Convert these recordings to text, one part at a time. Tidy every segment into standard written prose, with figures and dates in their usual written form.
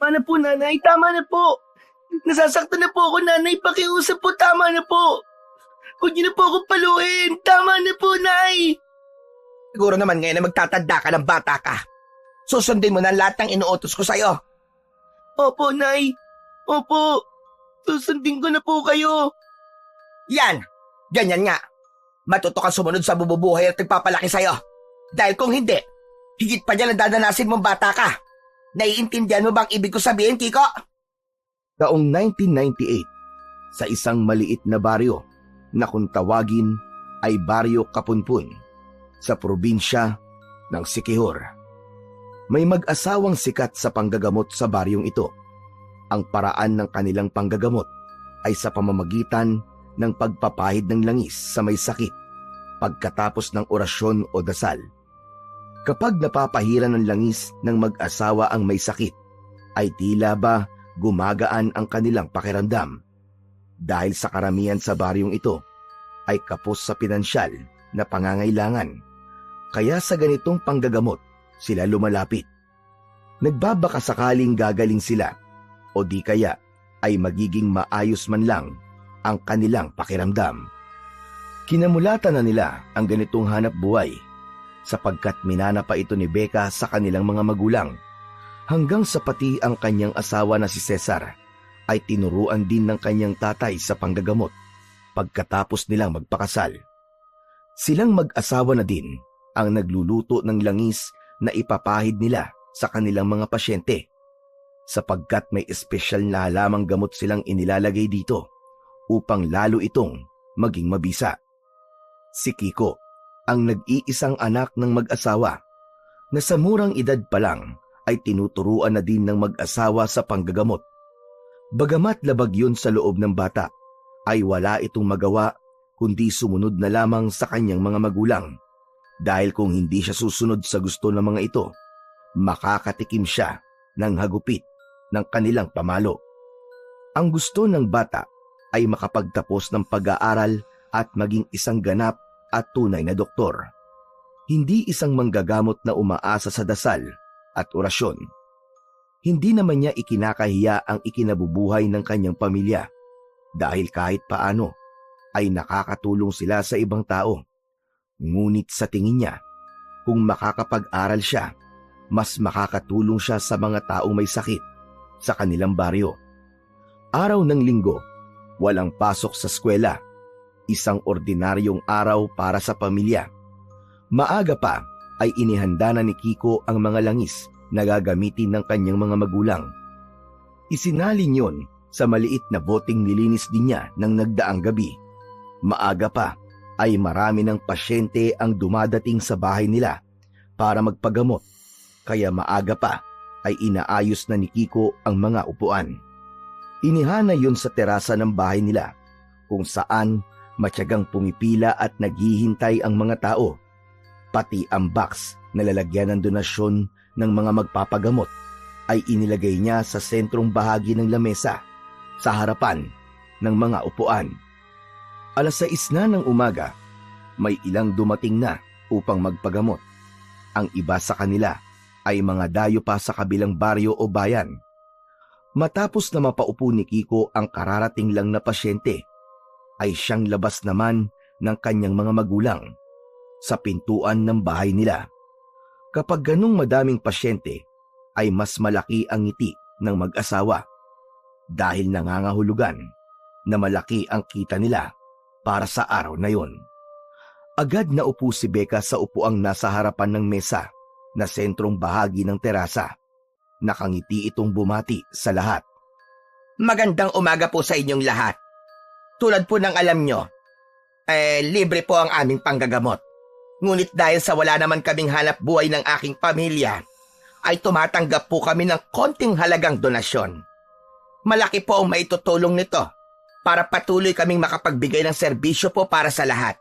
Tama na po, nanay. Tama na po. Nasasaktan na po ako, nanay. Pakiusap po. Tama na po. Huwag niyo na po akong paluin. Tama na po, nay. Siguro naman ngayon na magtatanda ka ng bata ka. Susundin mo na lahat ng inuutos ko sa'yo. Opo, nay. Opo. Susundin ko na po kayo. Yan! Ganyan nga. Matuto kang sumunod sa bububuhay at nagpapalaki sa'yo. Dahil kung hindi, higit pa dyan ang dadanasin mong bata ka. Naiintindihan mo bang ibig ko sabihin, Kiko? Taong 1998, sa isang maliit na baryo na kung tawagin ay Baryo Kapunpun sa probinsya ng Siquijor. May mag-asawang sikat sa panggagamot sa baryong ito. Ang paraan ng kanilang panggagamot ay sa pamamagitan ng pagpapahid ng langis sa may sakit pagkatapos ng orasyon o dasal. Kapag napapahiran ng langis ng mag-asawa ang may sakit, ay tila ba gumagaan ang kanilang pakiramdam. Dahil sa karamihan sa baryong ito ay kapos sa pinansyal na pangangailangan. Kaya sa ganitong panggagamot sila lumalapit. Nagbabaka sakaling gagaling sila o di kaya ay magiging maayos man lang ang kanilang pakiramdam. Kinamulatan na nila ang ganitong hanap buhay sapagkat minana pa ito ni Becca sa kanilang mga magulang hanggang sa pati ang kanyang asawa na si Cesar ay tinuruan din ng kanyang tatay sa panggagamot pagkatapos nilang magpakasal. Silang mag-asawa na din ang nagluluto ng langis na ipapahid nila sa kanilang mga pasyente sapagkat may espesyal na halamang gamot silang inilalagay dito upang lalo itong maging mabisa. Si Kiko, ang nag-iisang anak ng mag-asawa, na sa murang edad pa lang ay tinuturuan na din ng mag-asawa sa panggagamot. Bagamat labag yun sa loob ng bata, ay wala itong magawa kundi sumunod na lamang sa kanyang mga magulang. Dahil kung hindi siya susunod sa gusto ng mga ito, makakatikim siya ng hagupit ng kanilang pamalo. Ang gusto ng bata ay makapagtapos ng pag-aaral at maging isang ganap at tunay na doktor. Hindi isang manggagamot na umaasa sa dasal at orasyon. Hindi naman niya ikinakahiya ang ikinabubuhay ng kanyang pamilya dahil kahit paano ay nakakatulong sila sa ibang tao. Ngunit sa tingin niya, kung makakapag-aral siya, mas makakatulong siya sa mga taong may sakit sa kanilang baryo. Araw ng linggo, walang pasok sa eskwela. Isang ordinaryong araw para sa pamilya. Maaga pa ay inihanda na ni Kiko ang mga langis na gagamitin ng kanyang mga magulang. Isinalin yon sa maliit na boteng nilinis din niya ng nagdaang gabi. Maaga pa ay marami ng pasyente ang dumadating sa bahay nila para magpagamot, kaya maaga pa ay inaayos na ni Kiko ang mga upuan. Inihana yon sa terasa ng bahay nila kung saan matyagang pumipila at naghihintay ang mga tao. Pati ang box na lalagyan ng donasyon ng mga magpapagamot ay inilagay niya sa sentrong bahagi ng lamesa sa harapan ng mga upuan. 6:00 na ng umaga, may ilang dumating na upang magpagamot. Ang iba sa kanila ay mga dayo pa sa kabilang baryo o bayan. Matapos na mapaupo ni Kiko ang kararating lang na pasyente, ay siyang labas naman ng kanyang mga magulang sa pintuan ng bahay nila. Kapag ganung madaming pasyente, ay mas malaki ang ngiti ng mag-asawa dahil nangangahulugan na malaki ang kita nila para sa araw na yon. Agad na upo si Becca sa upuang nasa harapan ng mesa na sentrong bahagi ng terasa. Nakangiti itong bumati sa lahat. Magandang umaga po sa inyong lahat. Tulad po ng alam nyo, libre po ang aming panggagamot. Ngunit dahil sa wala naman kaming hanap buhay ng aking pamilya, ay tumatanggap po kami ng konting halagang donasyon. Malaki po ang maitutulong nito para patuloy kaming makapagbigay ng serbisyo po para sa lahat.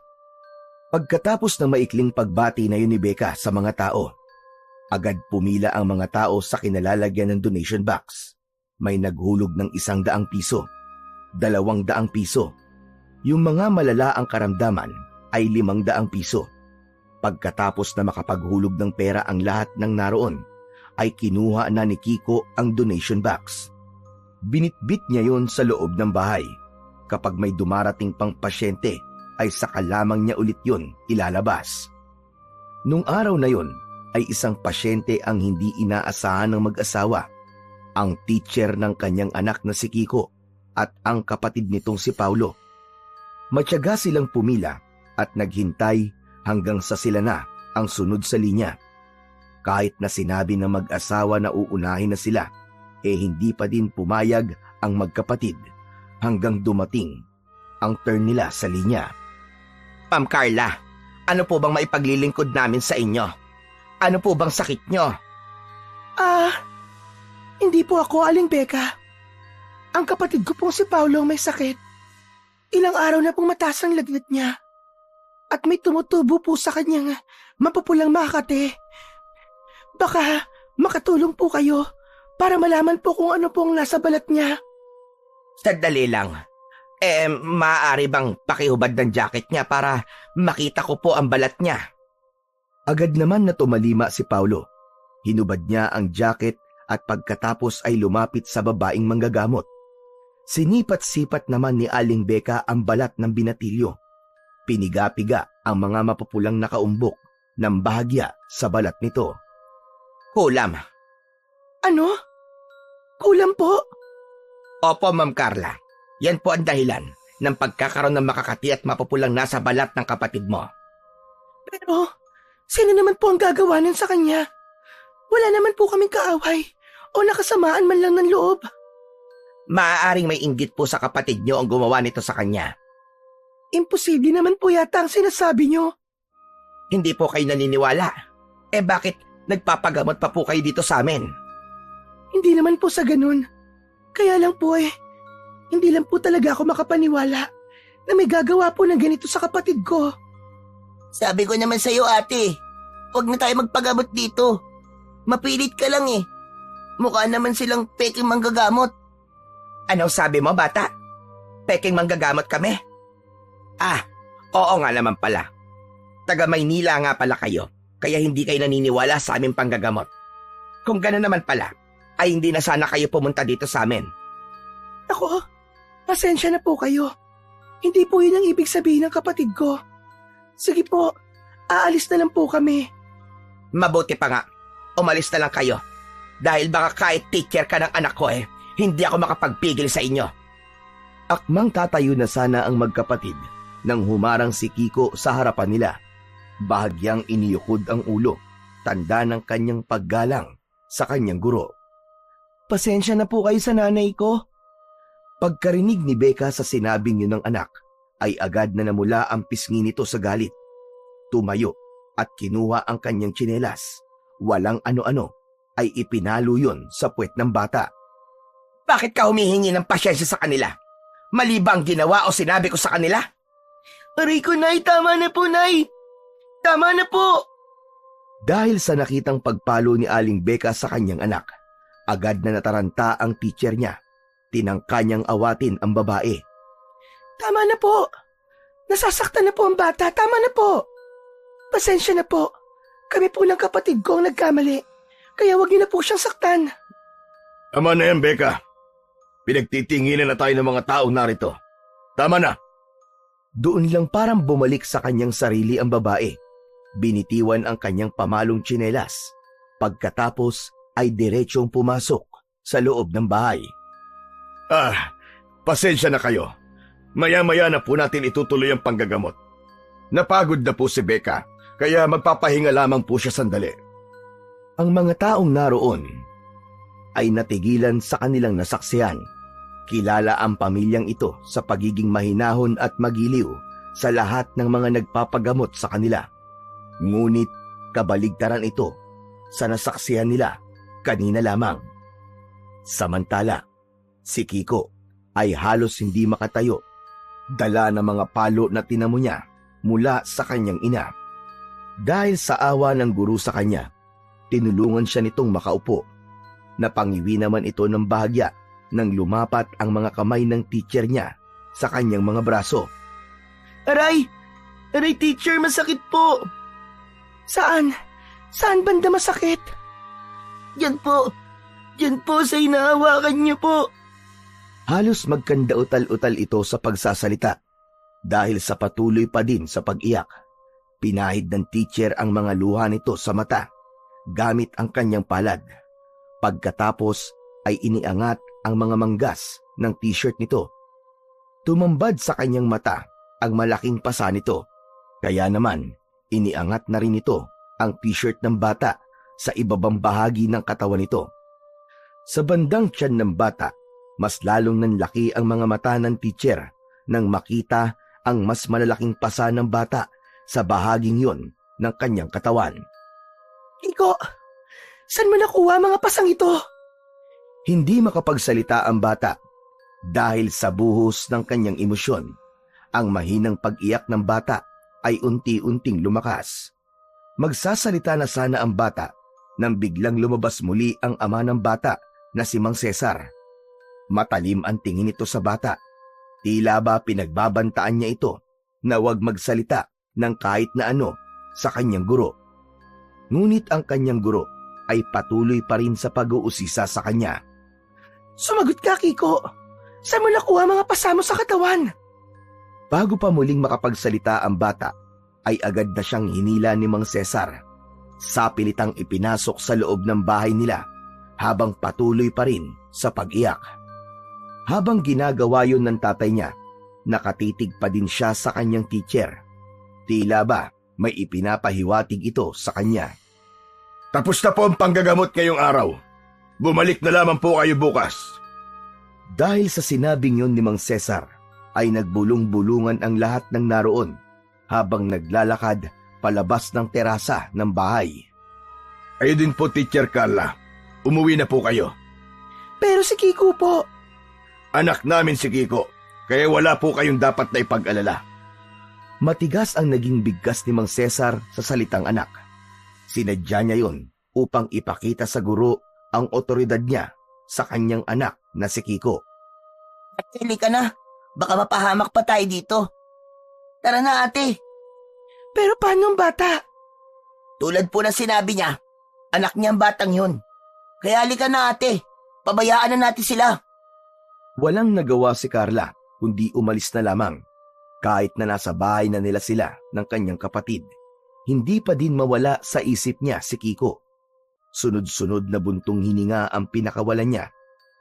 Pagkatapos ng maikling pagbati na yun ni Becca sa mga tao, agad pumila ang mga tao sa kinalalagyan ng donation box. May naghulog ng 100 piso, 200 piso. Yung mga malala ang karamdaman ay 500 piso. Pagkatapos na makapaghulog ng pera ang lahat ng naroon, ay kinuha na ni Kiko ang donation box. Binitbit niya yon sa loob ng bahay. Kapag may dumarating pang pasyente, ay saka lamang niya ulit yon ilalabas. Nung araw na yon, ay isang pasyente ang hindi inaasahan ng mag-asawa, ang teacher ng kanyang anak na si Kiko at ang kapatid nitong si Paulo. Matyaga silang pumila at naghintay hanggang sa sila na ang sunod sa linya. Kahit na sinabi ng mag-asawa na uunahin na sila, hindi pa din pumayag ang magkapatid hanggang dumating ang turn nila sa linya. Ma'am Carla, ano po bang maipaglilingkod namin sa inyo? Ano po bang sakit nyo? Hindi po ako, Aling Becca. Ang kapatid ko pong si Paulo may sakit. Ilang araw na pong mataas ang lagnat niya. At may tumutubo po sa kanyang mapupulang makate. Baka makatulong po kayo para malaman po kung ano pong nasa balat niya. Sandali lang. Maaari bang pakihubad ng jacket niya para makita ko po ang balat niya? Agad naman na tumalima si Paulo. Hinubad niya ang jacket at pagkatapos ay lumapit sa babaeng manggagamot. Sinipat-sipat naman ni Aling Becca ang balat ng binatilyo. Piniga-piga ang mga mapupulang nakaumbok ng bahagya sa balat nito. Kulam. Ano? Kulam po? Opo, Ma'am Carla. Yan po ang dahilan ng pagkakaroon ng makakati at mapupulang nasa balat ng kapatid mo. Pero, sino naman po ang gagawanan sa kanya? Wala naman po kaming kaaway o nakasamaan man lang ng loob. Maaaring may inggit po sa kapatid nyo ang gumawa nito sa kanya. Imposible naman po yata ang sinasabi nyo. Hindi po kayo naniniwala. Bakit nagpapagamot pa po kayo dito sa amin? Hindi naman po sa ganun. Kaya lang po hindi lang po talaga ako makapaniwala na may gagawa po ng ganito sa kapatid ko. Sabi ko naman sa'yo, ate, huwag na tayo magpagamot dito. Mapilit ka lang eh. Mukha naman silang peking manggagamot. Ano sabi mo, bata? Peking manggagamot kami? Oo nga naman pala. Taga Maynila nga pala kayo, kaya hindi kayo naniniwala sa aming panggagamot. Kung gano'n naman pala, ay hindi na sana kayo pumunta dito sa amin. Ako, pasensya na po kayo. Hindi po yun ang ibig sabihin ng kapatid ko. Sige po, aalis na lang po kami. Mabuti pa nga, umalis na lang kayo. Dahil baka kahit teacher ka ng anak ko hindi ako makapagpigil sa inyo. Akmang tatayo na sana ang magkapatid nang humarang si Kiko sa harapan nila. Bahagyang iniyukod ang ulo, tanda ng kanyang paggalang sa kanyang guro. Pasensya na po kayo sa nanay ko. Pagkarinig ni Becca sa sinabing yun ng anak, ay agad na namula ang pisngi nito sa galit. Tumayo at kinuha ang kanyang tsinelas. Walang ano-ano ay ipinalo yun sa puwet ng bata. Bakit ka humihingi ng pasyensya sa kanila? Mali ba ang ginawa o sinabi ko sa kanila? Aray ko, Nay, tama na po, Nay. Tama na po. Dahil sa nakitang pagpalo ni Aling Becca sa kanyang anak, agad na nataranta ang teacher niya. Tinangka niyang awatin ang babae. Tama na po. Nasasaktan na po ang bata. Tama na po. Pasensya na po. Kami po ng kapatid ko ang nagkamali. Kaya wag niyo na po siyang saktan. Tama na yan, Becca. Pinagtitinginan na tayo ng mga taong narito. Tama na. Doon lang parang bumalik sa kanyang sarili ang babae. Binitiwan ang kanyang pamalong tsinelas. Pagkatapos ay diretsyong pumasok sa loob ng bahay. Pasensya na kayo. Maya-maya na po natin itutuloy ang panggagamot. Napagod na po si Becca, kaya magpapahinga lamang po siya sandali. Ang mga taong naroon ay natigilan sa kanilang nasaksihan. Kilala ang pamilyang ito sa pagiging mahinahon at magiliw sa lahat ng mga nagpapagamot sa kanila. Ngunit kabaligtaran ito sa nasaksihan nila kanina lamang. Samantala, si Kiko ay halos hindi makatayo, dala ng mga palo na tinamo niya mula sa kanyang ina. Dahil sa awa ng guru sa kanya, tinulungan siya nitong makaupo. Napangiwi naman ito ng bahagya nang lumapat ang mga kamay ng teacher niya sa kanyang mga braso. Aray! Aray, teacher, masakit po. Saan? Saan banda masakit? Yan po sa hinahawakan niyo po. Halos magkandautal-utal ito sa pagsasalita dahil sa patuloy pa din sa pag-iyak. Pinahid ng teacher ang mga luha nito sa mata gamit ang kanyang palad. Pagkatapos ay iniangat ang mga manggas ng t-shirt nito. Tumambad sa kanyang mata ang malaking pasa nito. Kaya naman, iniangat na rin ito ang t-shirt ng bata sa ibabang bahagi ng katawan nito. Sa bandang tiyan ng bata, mas lalong nanlaki ang mga mata ng teacher nang makita ang mas malalaking pasa ng bata sa bahaging yon ng kanyang katawan. Kiko, saan mo nakuha mga pasang ito? Hindi makapagsalita ang bata dahil sa buhos ng kanyang emosyon. Ang mahinang pag-iyak ng bata ay unti-unting lumakas. Magsasalita na sana ang bata nang biglang lumabas muli ang ama ng bata na si Mang Cesar. Matalim ang tingin nito sa bata. Tila ba pinagbabantaan niya ito na huwag magsalita ng kahit na ano sa kanyang guro. Ngunit ang kanyang guro ay patuloy pa rin sa pag-uusisa sa kanya. Sumagot ka, Kiko. Saan mo nakuha mga pasa mo sa katawan? Bago pa muling makapagsalita ang bata, ay agad na siyang hinila ni Mang Cesar. Sapilitang ipinasok sa loob ng bahay nila habang patuloy pa rin sa pag-iyak. Habang ginagawa yun ng tatay niya, nakatitig pa din siya sa kanyang teacher. Tila ba may ipinapahiwatig ito sa kanya. Tapos na po ang panggagamot ngayong araw. Bumalik na lamang po kayo bukas. Dahil sa sinabing yun ni Mang Cesar, ay nagbulong-bulungan ang lahat ng naroon habang naglalakad palabas ng terasa ng bahay. Kayo din po, Teacher Carla. Umuwi na po kayo. Pero si Kiko po. Anak namin si Kiko, kaya wala po kayong dapat na ipag-alala. Matigas ang naging bigkas ni Mang Cesar sa salitang anak. Sinadya niya yon upang ipakita sa guro ang otoridad niya sa kanyang anak na si Kiko. Atili ka na. Baka mapahamak pa tayo dito. Tara na, ate. Pero paano ang bata? Tulad po ng sinabi niya, anak niya ang batang yun. Kaya halika na, ate. Pabayaan na natin sila. Walang nagawa si Carla kundi umalis na lamang. Kahit na nasa bahay na nila sila ng kanyang kapatid, hindi pa din mawala sa isip niya si Kiko. Sunod-sunod na buntong hininga ang pinakawalan niya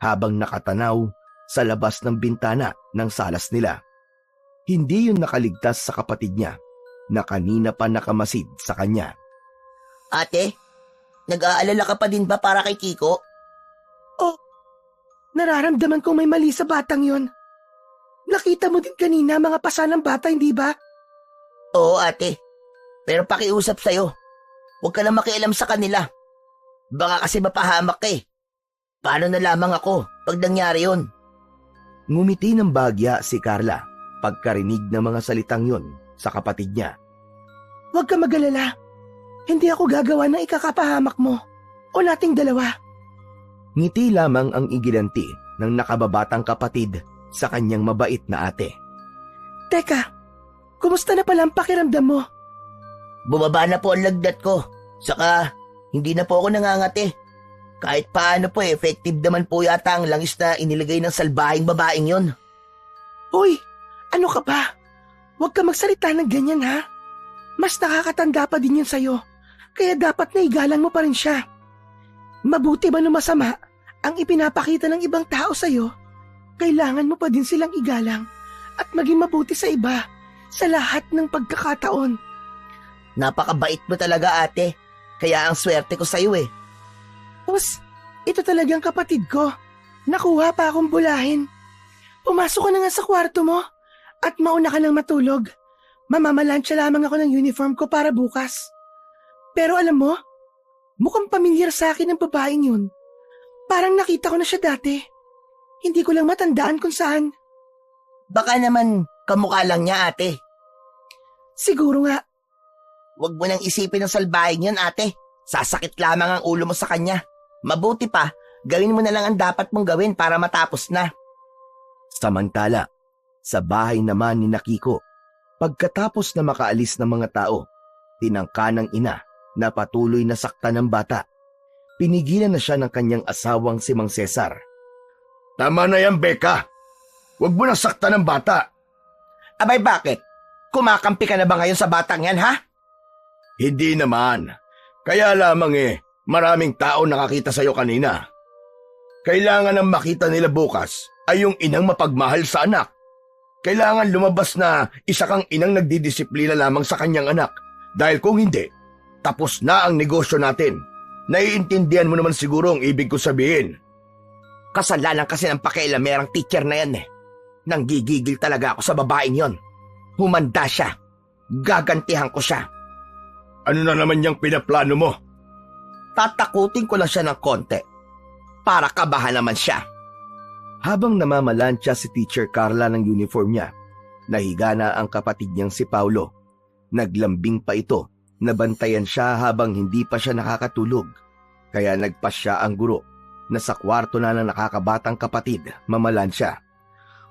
habang nakatanaw sa labas ng bintana ng salas nila. Hindi yun nakaligtas sa kapatid niya na kanina pa nakamasid sa kanya. Ate, nag-aalala ka pa din ba para kay Kiko? Oh, nararamdaman kong may mali sa batang yon. Nakita mo din kanina mga pasa ng bata, hindi ba? Oo, ate. Pero pakiusap sa'yo. Huwag ka na makialam sa kanila. Baka kasi mapahamak ka eh. Paano na lamang ako pag nangyari yun? Ngumiti ng bagya si Carla pagkarinig ng mga salitang yon sa kapatid niya. Huwag ka mag-alala. Hindi ako gagawa ng ikakapahamak mo o nating dalawa. Ngiti lamang ang igilanti ng nakababatang kapatid sa kanyang mabait na ate. Teka, kumusta na pala ang pakiramdam mo? Bumaba na po ang lagnat ko. Saka, hindi na po ako nangangati. Kahit paano po effective naman po yata ang langis na inilagay ng salbahing babaeng yon. Uy, ano ka ba? Huwag ka magsalita ng ganyan ha. Mas nakakatanda pa din yun sa'yo. Kaya dapat na igalang mo pa rin siya. Mabuti ba o masama ang ipinapakita ng ibang tao sa'yo? Kailangan mo pa din silang igalang at maging mabuti sa iba sa lahat ng pagkakataon. Napakabait mo talaga, ate. Kaya ang swerte ko sa'yo eh. Tapos, ito talagang kapatid ko. Nakuha pa akong bulahin. Pumasok ka na nga sa kwarto mo at mauna ka nang matulog. Mamamalansya lamang ako ng uniform ko para bukas. Pero alam mo, mukhang pamilyar sa akin ang babaeng yun. Parang nakita ko na siya dati. Hindi ko lang matandaan kung saan. Baka naman kamukha lang niya, ate. Siguro nga. Huwag mo nang isipin ng salbahing yan, ate. Sasakit lamang ang ulo mo sa kanya. Mabuti pa, gawin mo na lang ang dapat mong gawin para matapos na. Samantala, sa bahay naman ni Kiko, pagkatapos na makaalis ng mga tao, tinangka ng ina na patuloy na saktan ng bata. Pinigilan na siya ng kanyang asawang si Mang Cesar. Tama na yan, Becca. Huwag mo nang saktan ng bata. Abay bakit? Kumakampi ka na ba ngayon sa batang yan, ha? Hindi naman. Kaya lamang maraming tao nakakita sa'yo kanina. Kailangan ang makita nila bukas ay yung inang mapagmahal sa anak. Kailangan lumabas na isa kang inang nagdidisiplina lamang sa kanyang anak. Dahil kung hindi, tapos na ang negosyo natin. Naiintindihan mo naman siguro ang ibig ko sabihin. Kasalanan kasi ng pakialamerang teacher na yan Nanggigigil talaga ako sa babaeng yon. Humanda siya. Gagantihan ko siya. Ano na naman yung pinaplano mo? Tatakutin ko lang siya ng konti. Para kabahan naman siya. Habang namamalansya si Teacher Carla ng uniform niya, nahiga na ang kapatid niyang si Paulo. Naglambing pa ito, nabantayan siya habang hindi pa siya nakakatulog. Kaya nagpasya ang guro na sa kwarto na ng nakakabatang kapatid, mamalansya.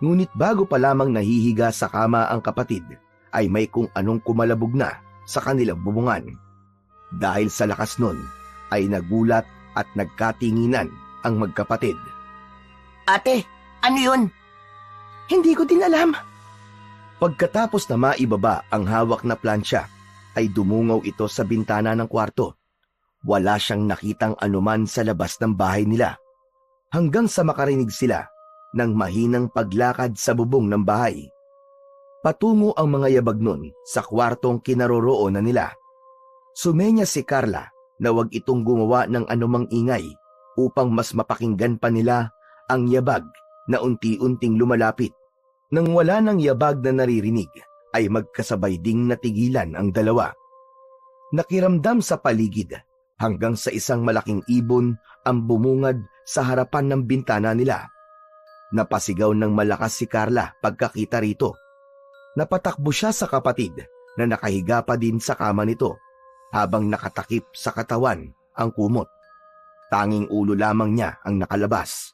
Ngunit bago pa lamang nahihiga sa kama ang kapatid, ay may kung anong kumalabog na sa kanilang bubungan. Dahil sa lakas nun, ay nagulat at nagkatinginan ang magkapatid. Ate, ano yun? Hindi ko din alam. Pagkatapos na maibaba ang hawak na plansya, ay dumungaw ito sa bintana ng kwarto. Wala siyang nakitang anuman sa labas ng bahay nila. Hanggang sa makarinig sila ng mahinang paglakad sa bubong ng bahay. Patungo ang mga yabag nun sa kwartong kinaroroonan nila. Sumenya si Carla na wag itong gumawa ng anumang ingay upang mas mapakinggan pa nila ang yabag na unti-unting lumalapit. Nang wala ng yabag na naririnig, ay magkasabay ding natigilan ang dalawa. Nakiramdam sa paligid hanggang sa isang malaking ibon ang bumungad sa harapan ng bintana nila. Napasigaw ng malakas si Carla pagkakita rito. Napatakbo siya sa kapatid na nakahiga pa din sa kama nito habang nakatakip sa katawan ang kumot. Tanging ulo lamang niya ang nakalabas.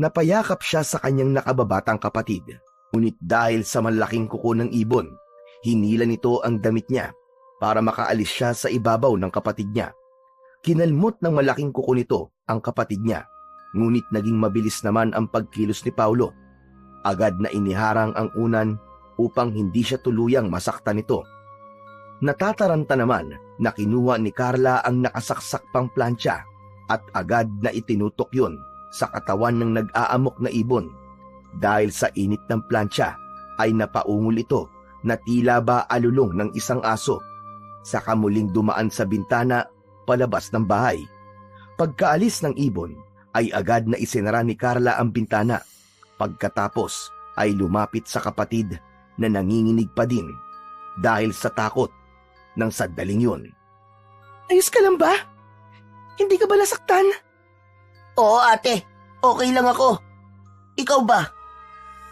Napayakap siya sa kanyang nakababatang kapatid. Ngunit dahil sa malaking kuko ng ibon, hinila nito ang damit niya para makaalis siya sa ibabaw ng kapatid niya. Kinalmot ng malaking kuko nito ang kapatid niya, ngunit naging mabilis naman ang pagkilos ni Paulo. Agad na iniharang ang unan upang hindi siya tuluyang masaktan nito. Natataranta naman na kinuha ni Carla ang nakasaksak pang plancha at agad na itinutok yun sa katawan ng nag-aamok na ibon. Dahil sa init ng plancha ay napaungol ito na tila ba alulong ng isang aso. Saka muling dumaan sa bintana palabas ng bahay. Pagkaalis ng ibon ay agad na isinara ni Carla ang bintana. Pagkatapos ay lumapit sa kapatid na nanginginig pa din dahil sa takot ng sandaling yun. Ayos ka lang ba? Hindi ka ba nasaktan? Oo ate, okay lang ako. Ikaw ba?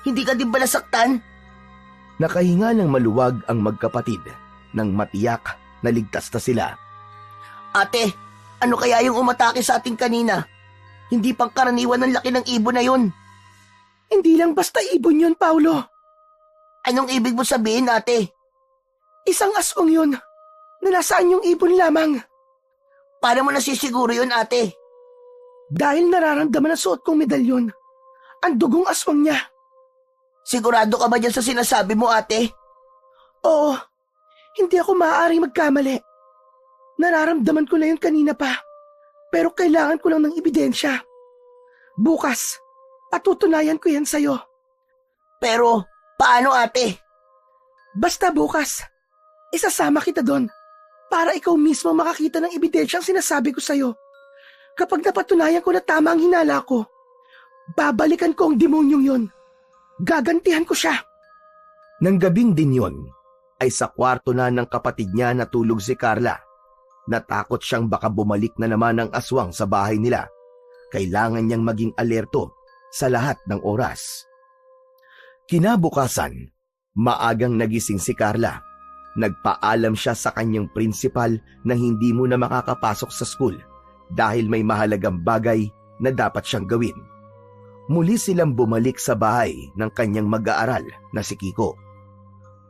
Hindi ka din ba nasaktan? Nakahinga ng maluwag ang magkapatid nang matiyak na ligtas na sila. Ate, ano kaya yung umatake sa atin kanina? Hindi pang karaniwan ng laki ng ibon na yun. Hindi lang basta ibon yun, Paulo. Anong ibig mo sabihin, ate? Isang aswang yun na nasaan yung ibon lamang. Paano mo nasisiguro yun, ate? Dahil nararamdaman na suot kong medalyon, ang dugong aswang niya. Sigurado ka ba dyan sa sinasabi mo, ate? Oo, hindi ako maaaring magkamali. Nararamdaman ko na yun kanina pa, pero kailangan ko lang ng ebidensya. Bukas, patutunayan ko yan sa'yo. Pero, paano, ate? Basta bukas, isasama kita doon para ikaw mismo makakita ng ebidensyang sinasabi ko sa'yo. Kapag napatunayan ko na tama ang hinala ko, babalikan ko ang demonyong yon. Gagantihan ko siya. Nang gabing din yon, ay sa kwarto na ng kapatid niya natulog si Carla. Natakot siyang baka bumalik na naman ang aswang sa bahay nila. Kailangan niyang maging alerto sa lahat ng oras. Kinabukasan, maagang nagising si Carla. Nagpaalam siya sa kanyang principal na hindi muna makakapasok sa school dahil may mahalagang bagay na dapat siyang gawin. Muli silang bumalik sa bahay ng kanyang mag-aaral na si Kiko.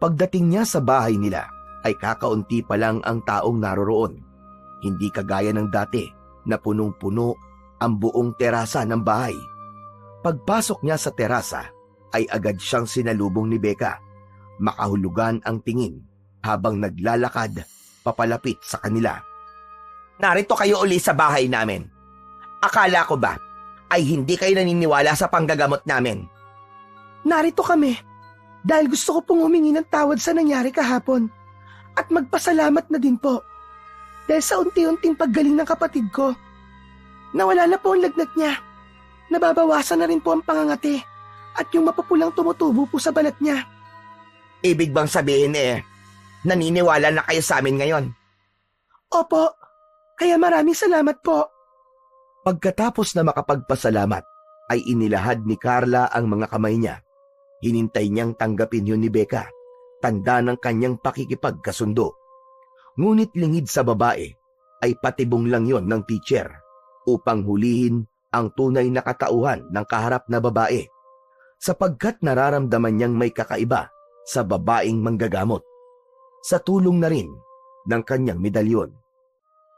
Pagdating niya sa bahay nila ay kakaunti pa lang ang taong naroroon. Hindi kagaya ng dati na punong-puno ang buong terasa ng bahay. Pagpasok niya sa terasa ay agad siyang sinalubong ni Becca. Makahulugan ang tingin habang naglalakad papalapit sa kanila. Narito kayo uli sa bahay namin. Akala ko ba ay hindi kayo naniniwala sa panggagamot namin? Narito kami dahil gusto ko pong humingi ng tawad sa nangyari kahapon at magpasalamat na din po dahil sa unti-unting paggaling ng kapatid ko. Nawala na po ang lagnat niya. Nababawasan na rin po ang pangangati at yung mapupulang tumutubo po sa balat niya. Ibig bang sabihin naniniwala na kayo sa amin ngayon? Opo, kaya maraming salamat po. Pagkatapos na makapagpasalamat, ay inilahad ni Carla ang mga kamay niya. Hinintay niyang tanggapin yun ni Becca, tanda ng kanyang pakikipagkasundo. Ngunit lingid sa babae, ay patibong lang yon ng teacher upang hulihin ang tunay na katauhan ng kaharap na babae, sapagkat nararamdaman niyang may kakaiba sa babaeng manggagamot, sa tulong na rin ng kanyang medalyon.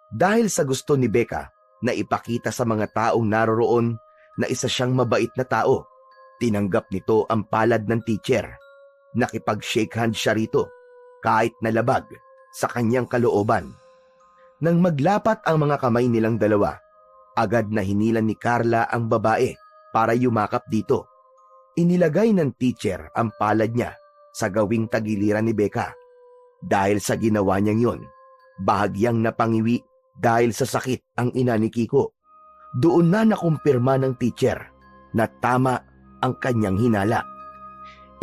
Dahil sa gusto ni Becca na ipakita sa mga taong naroroon na isa siyang mabait na tao, tinanggap nito ang palad ng teacher. Nakipag-shake hand siya rito, kahit nalabag sa kanyang kalooban. Nang maglapat ang mga kamay nilang dalawa, agad na hinilan ni Carla ang babae para yumakap dito. Inilagay ng teacher ang palad niya sa gawing tagiliran ni Becca. Dahil sa ginawa niyang yon, bahagyang napangiwi dahil sa sakit ang ina ni Kiko. Doon na nakumpirma ng teacher na tama ang kanyang hinala.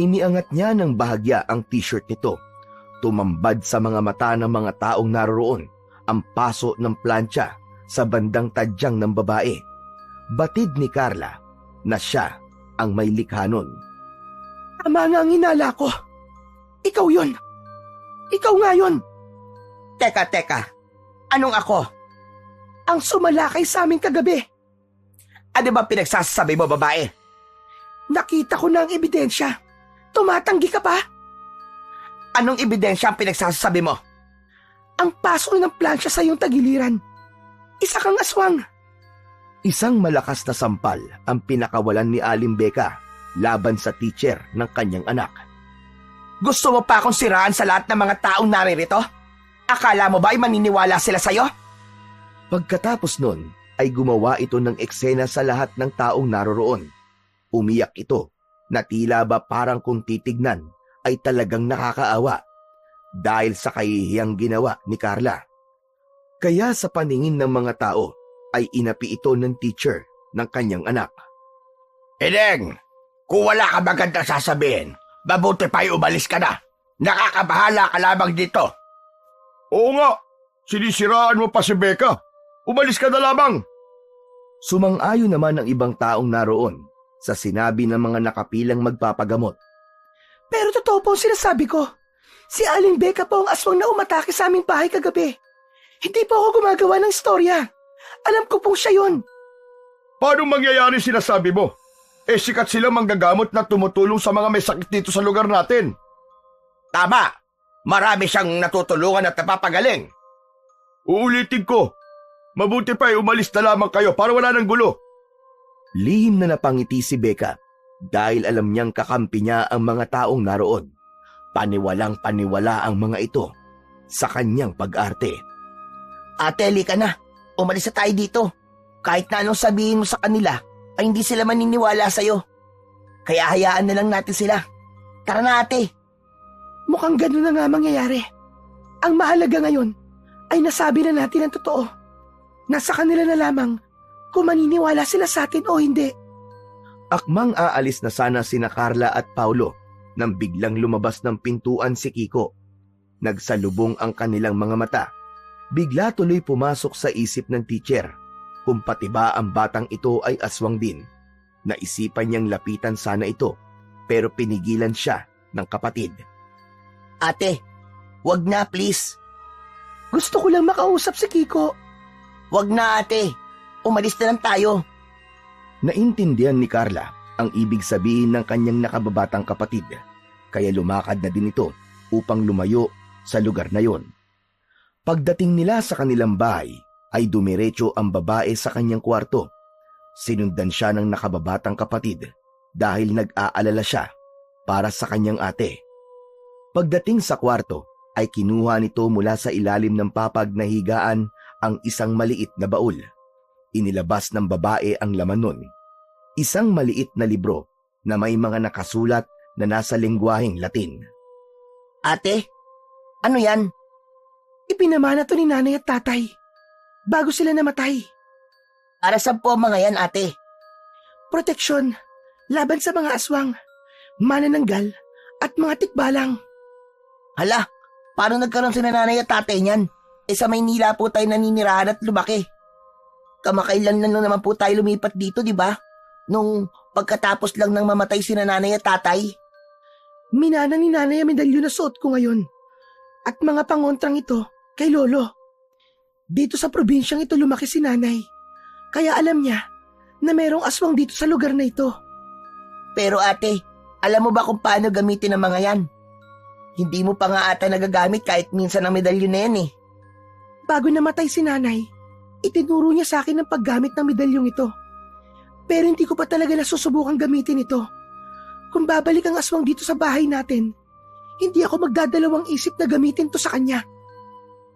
Iniangat niya ng bahagya ang t-shirt nito. Tumambad sa mga mata ng mga taong naroroon ang paso ng plancha sa bandang tadyang ng babae. Batid ni Carla na siya ang may likha nun. Tama nga ang hinala ko. Ikaw yun. Ikaw nga yun. Teka. Anong ako? Ang sumalakay sa amin kagabi. Ano ba pinagsasabi mo, babae? Nakita ko na ang ebidensya. Tumatanggi ka pa? Anong ebidensya ang pinagsasabi mo? Ang paso ng plansya sa iyong tagiliran. Isa kang aswang. Isang malakas na sampal ang pinakawalan ni Aling Becca laban sa teacher ng kanyang anak. Gusto mo pa akong siraan sa lahat ng mga taong naririto? Akala mo ba ay maniniwala sila sa'yo? Pagkatapos nun, ay gumawa ito ng eksena sa lahat ng taong naroroon. Umiyak ito na tila ba parang kung titignan ay talagang nakakaawa dahil sa kahihiyang ginawa ni Carla. Kaya sa paningin ng mga tao ay inapi ito ng teacher ng kanyang anak. Edeng, kung wala ka magandang sasabihin, mabuti pa'y umalis ka na. Nakakabahala ka lamang dito. Oo nga, sinisiraan mo pa si Becca. Umalis ka na lamang. Sumang-ayon naman ang ibang taong naroon sa sinabi ng mga nakapilang magpapagamot. Pero totoo po ang sinasabi ko. Si Aling Becca po ang aswang na umatake sa aming bahay kagabi. Hindi po ako gumagawa ng istorya. Alam ko pong siya yun. Paano mangyayari sinasabi mo? Sikat sila manggagamot na tumutulong sa mga may sakit dito sa lugar natin. Tama! Marami siyang natutulungan at napapagaling. Uulitin ko. Mabuti pa'y umalis na lamang kayo para wala ng gulo. Lihim na napangiti si Becca dahil alam niyang kakampi niya ang mga taong naroon. Paniwalang paniwala ang mga ito sa kanyang pag-arte. Ate, ka na. Umalis na tayo dito. Kahit na anong sabihin mo sa kanila, ay hindi sila maniniwala sa'yo. Kaya hayaan na lang natin sila. Tara na, ate. Mukhang gano'n na nga mangyayari. Ang mahalaga ngayon ay nasabi na natin ang totoo. Nasa kanila na lamang kung maniniwala sila sa atin o hindi. Akmang aalis na sana sina Carla at Paulo nang biglang lumabas ng pintuan si Kiko. Nagsalubong ang kanilang mga mata. Bigla tuloy pumasok sa isip ng teacher kung pati ba ang batang ito ay aswang din. Naisipan niyang lapitan sana ito pero pinigilan siya ng kapatid. Ate, wag na please. Gusto ko lang makausap si Kiko. Wag na, ate. Umalis na lang tayo. Naintindihan ni Carla ang ibig sabihin ng kanyang nakababatang kapatid, kaya lumakad na din ito upang lumayo sa lugar na yon. Pagdating nila sa kanilang bahay, ay dumiretso ang babae sa kanyang kwarto. Sinundan siya ng nakababatang kapatid dahil nag-aalala siya para sa kanyang ate. Pagdating sa kwarto ay kinuha nito mula sa ilalim ng papag na higaan ang isang maliit na baul. Inilabas ng babae ang laman nun. Isang maliit na libro na may mga nakasulat na nasa lengguwaheng Latin. Ate, ano yan? Ipinamana to ni nanay at tatay bago sila namatay. Para saan po ang mga yan, ate? Proteksyon laban sa mga aswang, manananggal at mga tikbalang. Hala, paano nagkaroon si nanay at tatay niyan? Sa Maynila po tayo naninirahan at lumaki. Kamakailan lang naman po tayo lumipat dito, di ba? Nung pagkatapos lang ng mamatay si nanay at tatay. Minana ni nanay ang medalyon na suot ko ngayon at mga pangontrang ito kay lolo. Dito sa probinsyang ito lumaki si nanay, kaya alam niya na mayroong aswang dito sa lugar na ito. Pero ate, alam mo ba kung paano gamitin ang mga yan? Hindi mo pa nga ata nagagamit kahit minsan ang medalyon na yan eh. Bago namatay si nanay, itinuro niya sa akin ang paggamit ng medalyong ito. Pero hindi ko pa talaga nasusubukang gamitin ito. Kung babalik ang aswang dito sa bahay natin, hindi ako magdadalawang isip na gamitin to sa kanya.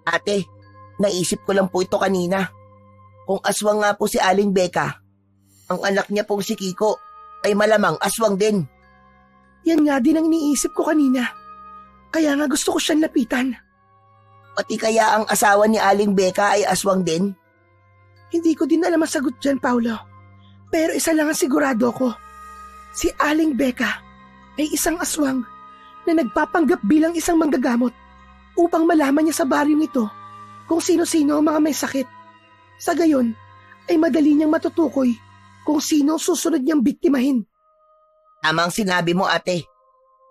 Ate, naisip ko lang po ito kanina. Kung aswang nga po si Aling Becca, ang anak niya pong si Kiko ay malamang aswang din. Yan nga din ang iniisip ko kanina. Kaya nga gusto ko siyang lapitan. Pati kaya ang asawa ni Aling Becca ay aswang din? Hindi ko din alam ang sagot dyan, Paulo. Pero isa lang ang sigurado ko. Si Aling Becca ay isang aswang na nagpapanggap bilang isang manggagamot upang malaman niya sa baryong ito kung sino-sino ang mga may sakit. Sa gayon, ay madali niyang matutukoy kung sino ang susunod niyang biktimahin. Tama ang sinabi mo, ate.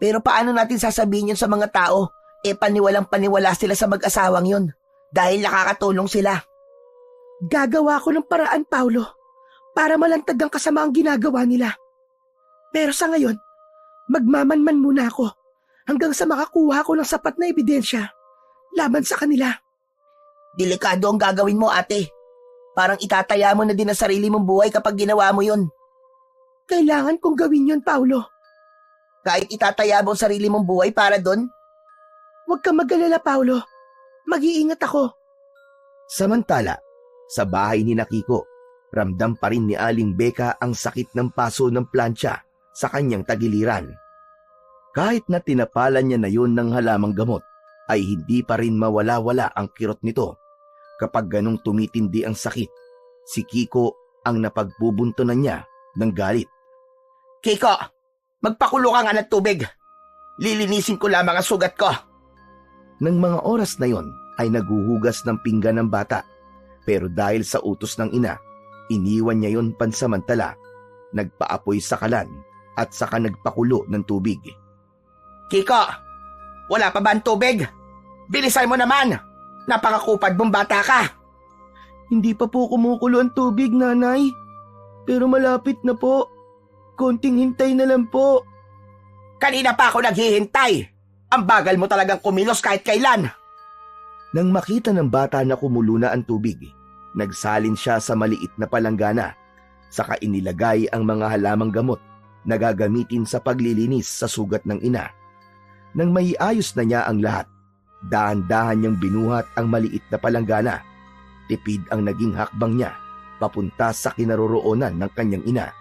Pero paano natin sasabihin yun sa mga tao? Paniwalang paniwala sila sa mag-asawang yun dahil nakakatulong sila. Gagawa ko ng paraan, Paulo, para malantad ang kasamaang ginagawa nila. Pero sa ngayon, magmamanman muna ako hanggang sa makakuha ko ng sapat na ebidensya laban sa kanila. Delikado ang gagawin mo, ate. Parang itataya mo na din ang sarili mong buhay kapag ginawa mo yun. Kailangan kong gawin yun, Paulo. Kahit itataya mo ang sarili mong buhay para doon? Huwag kang mag-alala, Paulo. Mag-iingat ako. Samantala, sa bahay ni Kiko, ramdam pa rin ni Aling Becca ang sakit ng paso ng plancha sa kanyang tagiliran. Kahit na tinapalan niya na yun ng halamang gamot, ay hindi pa rin mawala-wala ang kirot nito. Kapag ganong tumitindi ang sakit, si Kiko ang napagbubuntunan niya ng galit. Kiko, magpakulo ka nga ng tubig. Lilinisin ko lamang ang sugat ko. Nang mga oras na yon ay naguhugas ng pinggan ng bata. Pero dahil sa utos ng ina, iniwan niya yon pansamantala. Nagpaapoy sa kalan at saka nagpakulo ng tubig. Kiko, wala pa ba ang tubig? Bilisan mo naman! Napakakupad mong bata ka! Hindi pa po kumukulo ang tubig, nanay. Pero malapit na po. Konting hintay na lang po. Kanina pa ako naghihintay. Ang bagal mo talagang kumilos kahit kailan. Nang makita ng bata na kumulo na ang tubig, nagsalin siya sa maliit na palanggana. Saka inilagay ang mga halamang gamot na gagamitin sa paglilinis sa sugat ng ina. Nang maiayos na niya ang lahat, dahan-dahan niyang binuhat ang maliit na palanggana. Tipid ang naging hakbang niya papunta sa kinaroroonan ng kanyang ina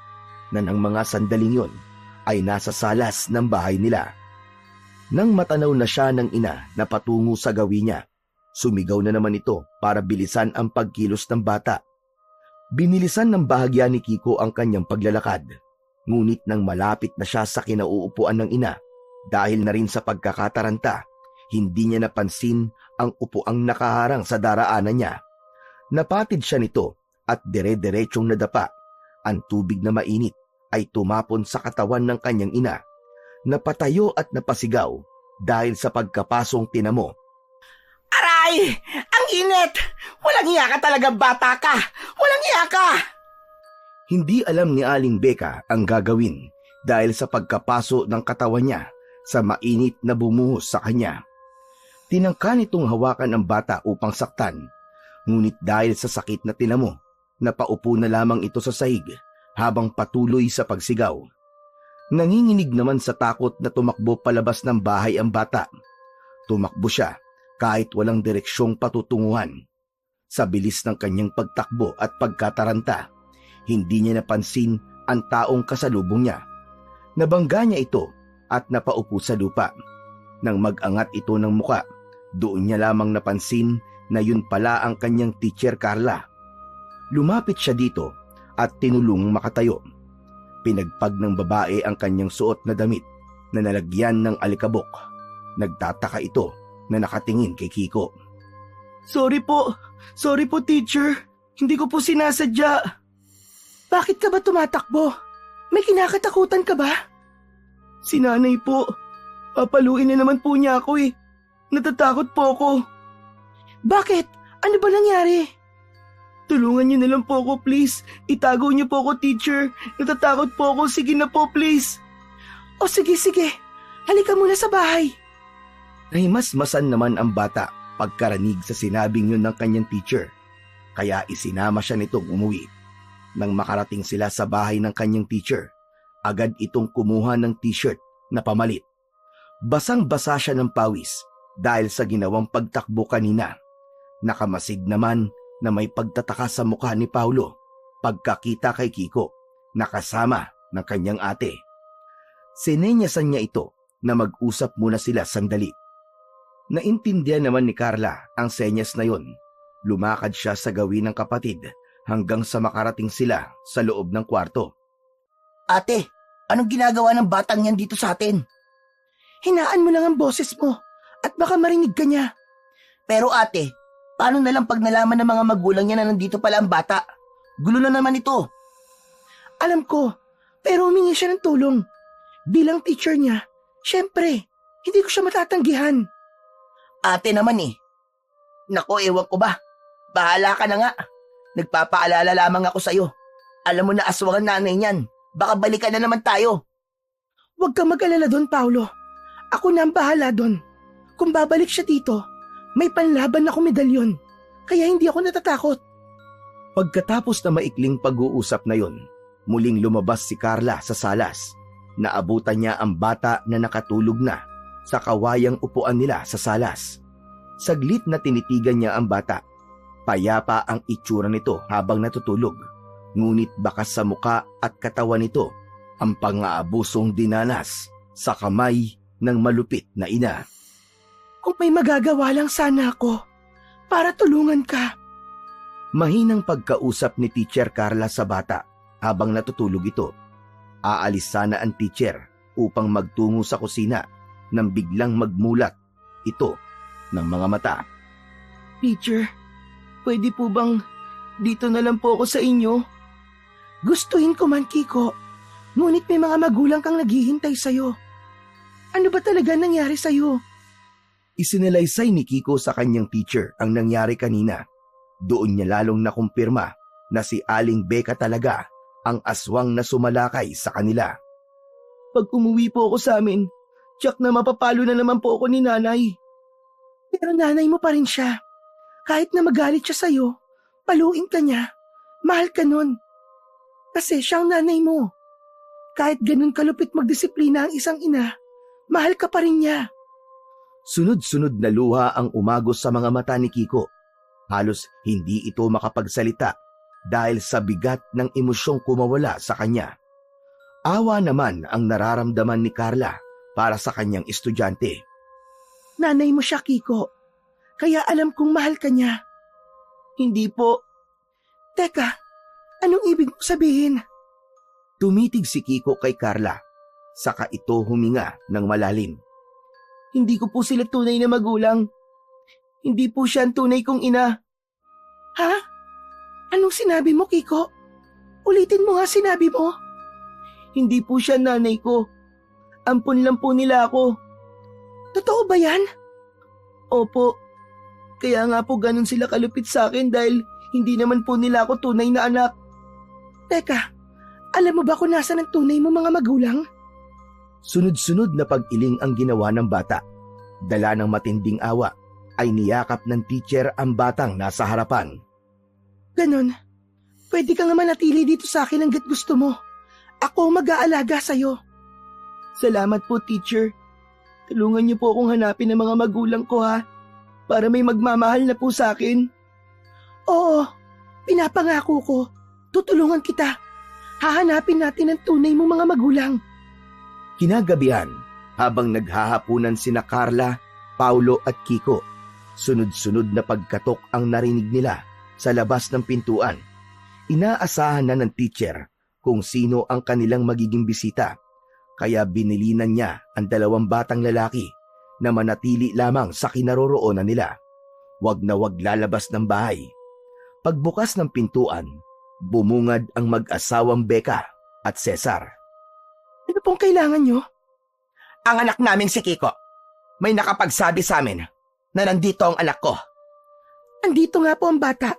na ng mga sandaling yon ay nasa salas ng bahay nila. Nang matanaw na siya ng ina na patungo sa gawin niya, sumigaw na naman ito para bilisan ang pagkilos ng bata. Binilisan ng bahagya ni Kiko ang kanyang paglalakad. Ngunit nang malapit na siya sa kinauupuan ng ina, dahil na rin sa pagkakataranta, hindi niya napansin ang upuang nakaharang sa daraanan niya. Napatid siya nito at dire-diretsong nadapa. Ang tubig na mainit ay tumapon sa katawan ng kanyang ina. Napatayo at napasigaw dahil sa pagkapasong tinamo. Aray! Ang init! Walang hiya ka talaga, bata ka! Walang hiya ka! Hindi alam ni Aling Becca ang gagawin dahil sa pagkapaso ng katawan niya sa mainit na bumuhos sa kanya. Tinangka nitong hawakan ang bata upang saktan. Ngunit dahil sa sakit na tinamo, napaupo na lamang ito sa sahig habang patuloy sa pagsigaw. Nanginginig naman sa takot na tumakbo palabas ng bahay ang bata. Tumakbo siya kahit walang direksyong patutunguhan. Sa bilis ng kanyang pagtakbo at pagkataranta, hindi niya napansin ang taong kasalubong niya. Nabangga niya ito at napaupo sa lupa. Nang mag-angat ito ng muka, doon niya lamang napansin na yun pala ang kanyang teacher Carla. Lumapit siya dito at tinulung makatayo. Pinagpag ng babae ang kanyang suot na damit na nalagyan ng alikabok. Nagtataka ito na nakatingin kay Kiko. Sorry po teacher. Hindi ko po sinasadya. Bakit ka ba tumatakbo? May kinakatakutan ka ba? Si nanay po. Papaluin na naman po niya ako eh. Natatakot po ako. Bakit? Ano ba nangyari? Tulungan niyo na lang po ako please. Itago niyo po ako teacher. Natatakot po ako. Sige na po please. O sige. Halika muna sa bahay. Nahimasmasan naman ang bata pagkaranig sa sinabing yun ng kanyang teacher. Kaya isinama siya nitong umuwi. Nang makarating sila sa bahay ng kanyang teacher, agad itong kumuha ng t-shirt na pamalit. Basang-basa siya ng pawis dahil sa ginawang pagtakbo kanina. Nakamasid naman na may pagtataka sa mukha ni Paulo pagkakita kay Kiko na kasama ng kanyang ate. Sinenyasan niya ito na mag-usap muna sila sandali. Naintindihan naman ni Carla ang senyas na yon. Lumakad siya sa gawin ng kapatid hanggang sa makarating sila sa loob ng kwarto. Ate, anong ginagawa ng batang yan dito sa atin? Hinaan mo lang ang boses mo at baka marinig ka niya. Pero ate, paano na lang pag nalaman ng mga magulang niya na nandito pala ang bata? Gulo na naman ito. Alam ko, pero humingi siya ng tulong. Bilang teacher niya, syempre, hindi ko siya matatanggihan. Ate naman eh. Nako, ewan ko ba? Bahala ka na nga. Nagpapaalala lamang ako sa'yo. Alam mo na aswang ang nanay niyan. Baka balikan na naman tayo. Huwag kang mag-alala doon, Paulo. Ako na ang bahala doon. Kung babalik siya dito, may panlaban ako medalyon. Kaya hindi ako natatakot. Pagkatapos na maikling pag-uusap na yon, muling lumabas si Carla sa salas. Naabutan niya ang bata na nakatulog na sa kawayang upuan nila sa salas. Saglit na tinitigan niya ang bata. Payapa ang itsura nito habang natutulog. Ngunit bakas sa muka at katawan nito ang pang-aabusong dinanas sa kamay ng malupit na ina. Kung may magagawa lang sana ako para tulungan ka. Mahinang pagkausap ni Teacher Carla sa bata habang natutulog ito. Aalis sana ang teacher upang magtungo sa kusina nang biglang magmulat ito ng mga mata. Teacher, pwede po bang dito na lang po ako sa inyo? Gustuhin ko man, Kiko. Ngunit may mga magulang kang naghihintay sa'yo. Ano ba talaga nangyari sa'yo? Isinalaysay ni Kiko sa kanyang teacher ang nangyari kanina. Doon niya lalong nakumpirma na si Aling Becca talaga ang aswang na sumalakay sa kanila. Pag umuwi po ako sa amin, tiyak na mapapalo na naman po ako ni nanay. Pero nanay mo pa rin siya. Kahit na magalit siya sa'yo, paluin ka niya. Mahal ka nun. Kasi siyang nanay mo. Kahit ganun kalupit magdisiplina ang isang ina, mahal ka pa rin niya. Sunod-sunod na luha ang umagos sa mga mata ni Kiko. Halos hindi ito makapagsalita dahil sa bigat ng emosyong kumawala sa kanya. Awa naman ang nararamdaman ni Carla para sa kanyang estudyante. Nanay mo siya, Kiko. Kaya alam kong mahal ka niya. Hindi po. Teka, anong ibig mo sabihin? Tumitig si Kiko kay Carla, saka ito huminga ng malalim. Hindi ko po sila tunay na magulang. Hindi po siya ang tunay kong ina. Ha? Anong sinabi mo, Kiko? Ulitin mo nga sinabi mo. Hindi po siya nanay ko. Ampon lang po nila ako. Totoo ba yan? Opo. Kaya nga po ganun sila kalupit sa akin dahil hindi naman po nila ako tunay na anak. Teka, alam mo ba kung nasa ng tunay mo mga magulang? Sunod-sunod na pag-iling ang ginawa ng bata. Dala ng matinding awa, ay niyakap ng teacher ang batang nasa harapan. Ganon. Pwede ka nga manatili dito sa akin hanggat gusto mo. Ako ang mag-aalaga sa'yo. Salamat po, teacher. Tulungan niyo po akong hanapin ang mga magulang ko, ha? Para may magmamahal na po sa akin. Oo, pinapangako ko. Tutulungan kita. Hahanapin natin ang tunay mong mga magulang. Kinagabihan, habang naghahapunan sina Carla, Paulo at Kiko, sunod-sunod na pagkatok ang narinig nila sa labas ng pintuan. Inaasahan na ng teacher kung sino ang kanilang magiging bisita, kaya binilinan niya ang 2 batang lalaki na manatili lamang sa kinaroroonan nila. Wag na wag lalabas ng bahay. Pagbukas ng pintuan, bumungad ang mag-asawang Becca at Cesar. Ano pong kailangan nyo? Ang anak naming si Kiko, may nakapagsabi sa amin na nandito ang anak ko. Andito nga po ang bata.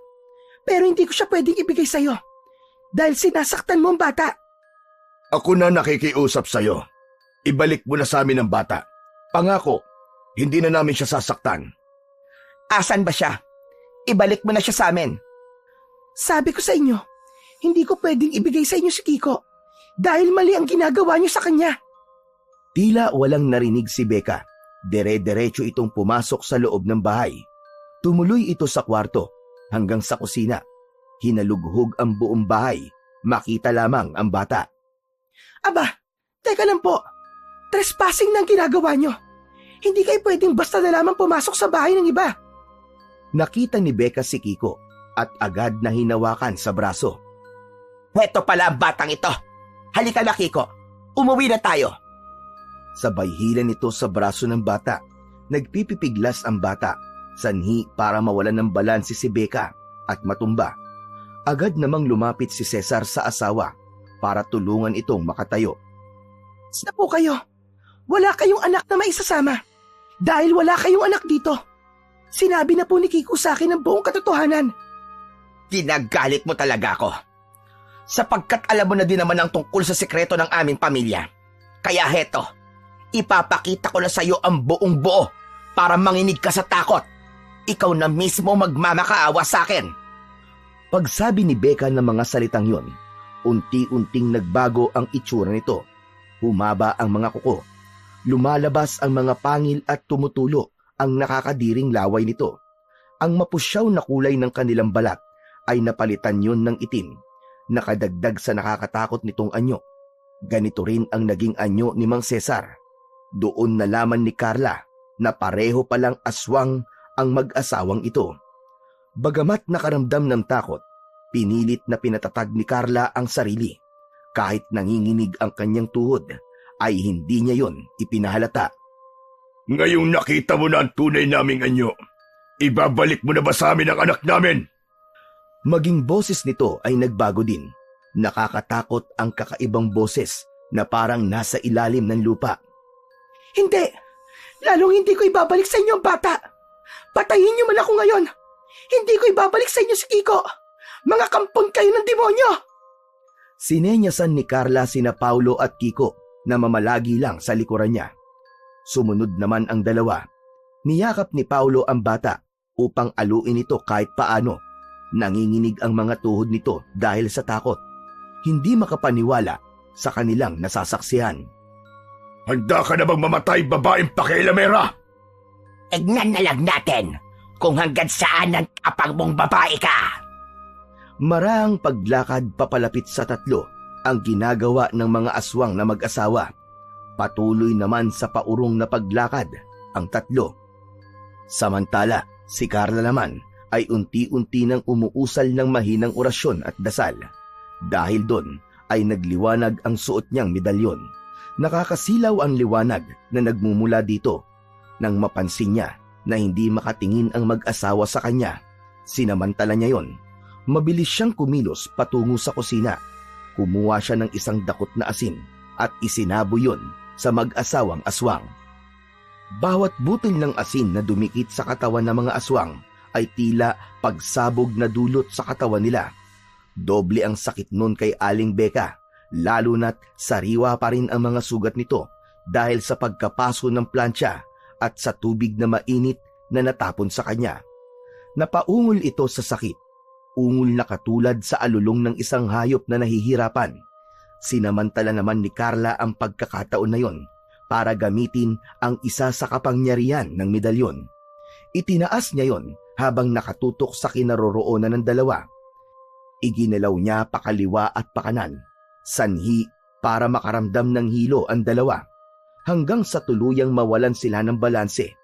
Pero hindi ko siya pwedeng ibigay sa'yo. Dahil sinasaktan mo ang bata. Ako na nakikiusap sa'yo. Ibalik mo na sa amin ang bata. Pangako, hindi na namin siya sasaktan. Asan ba siya? Ibalik mo na siya sa amin. Sabi ko sa inyo, hindi ko pwedeng ibigay sa inyo si Kiko. Dahil mali ang ginagawa niyo sa kanya. Tila walang narinig si Becca. Dire-diretso itong pumasok sa loob ng bahay. Tumuloy ito sa kwarto hanggang sa kusina. Hinalughog ang buong bahay. Makita lamang ang bata. Aba, teka lang po. Trespassing na ang ginagawa niyo. Hindi kayo pwedeng basta na lamang pumasok sa bahay ng iba. Nakita ni Becca si Kiko at agad na hinawakan sa braso. Heto pala ang batang ito. Halika na, Kiko. Umuwi na tayo. Sabay hila nito sa braso ng bata. Nagpipipiglas ang bata. Sanhi para mawalan ng balanse si Becca at matumba. Agad namang lumapit si Cesar sa asawa para tulungan itong makatayo. Basta po kayo. Wala kayong anak na maisasama. Dahil wala kayong anak dito. Sinabi na po ni Kiko sa akin ang buong katotohanan. Ginagalit mo talaga ako. Sapagkat alam mo na din naman ang tungkol sa sekreto ng aming pamilya. Kaya heto, ipapakita ko na sa iyo ang buong buo para manginig ka sa takot. Ikaw na mismo magmamakaawa sa akin. Pagsabi ni Becca ng mga salitang yon, unti-unting nagbago ang itsura nito. Humaba ang mga kuko. Lumalabas ang mga pangil at tumutulo ang nakakadiring laway nito. Ang mapusyaw na kulay ng kanilang balat ay napalitan yun ng itim, nakadagdag sa nakakatakot nitong anyo. Ganito rin ang naging anyo ni Mang Cesar. Doon nalaman ni Carla na pareho palang aswang ang mag-asawang ito. Bagamat nakaramdam ng takot, pinilit na pinatatag ni Carla ang sarili. Kahit nanginginig ang kanyang tuhod, ay hindi niya yon ipinahalata. Ngayong nakita mo na ang tunay naming anyo, ibabalik mo na ba sa amin ang anak namin? Maging boses nito ay nagbago din. Nakakatakot ang kakaibang boses na parang nasa ilalim ng lupa. Hindi! Lalong hindi ko ibabalik sa inyo ang bata! Patayin niyo man ako ngayon! Hindi ko ibabalik sa inyo si Kiko! Mga kampon kayo ng demonyo! Sinenyasan ni Carla sina Paulo at Kiko na mamalagi lang sa likuran niya. Sumunod naman ang dalawa. Niyakap ni Paulo ang bata upang aluin ito kahit paano. Nanginginig ang mga tuhod nito dahil sa takot. Hindi makapaniwala sa kanilang nasasaksihan. Handa ka na bang mamatay, babaeng pakialamera? Tignan na lang natin kung hanggang saan ang tapang mong babae ka. Marahang paglakad papalapit sa tatlo ang ginagawa ng mga aswang na mag-asawa. Patuloy naman sa paurong na paglakad ang tatlo. Samantala, si Carla naman ay unti-unti nang umuusal ng mahinang orasyon at dasal. Dahil doon ay nagliwanag ang suot niyang medalyon. Nakakasilaw ang liwanag na nagmumula dito. Nang mapansin niya na hindi makatingin ang mag-asawa sa kanya, sinamantala niya yon. Mabilis siyang kumilos patungo sa kusina. Kumuha siya ng isang dakot na asin at isinabo yon sa mag-asawang aswang. Bawat butil ng asin na dumikit sa katawan ng mga aswang ay tila pagsabog na dulot sa katawan nila. Doble ang sakit nun kay Aling Becca, lalo na't sariwa pa rin ang mga sugat nito dahil sa pagkapaso ng plancha at sa tubig na mainit na natapon sa kanya. Napaungol ito sa sakit, ungol na katulad sa alulong ng isang hayop na nahihirapan. Sinamantala naman ni Carla ang pagkakataon na yon para gamitin ang isa sa kapangyarihan ng medalyon. Itinaas niya yon habang nakatutok sa kinaroroonan ng dalawa. Iginalaw niya pakaliwa at pakanan, sanhi para makaramdam ng hilo ang dalawa, hanggang sa tuluyang mawalan sila ng balanse.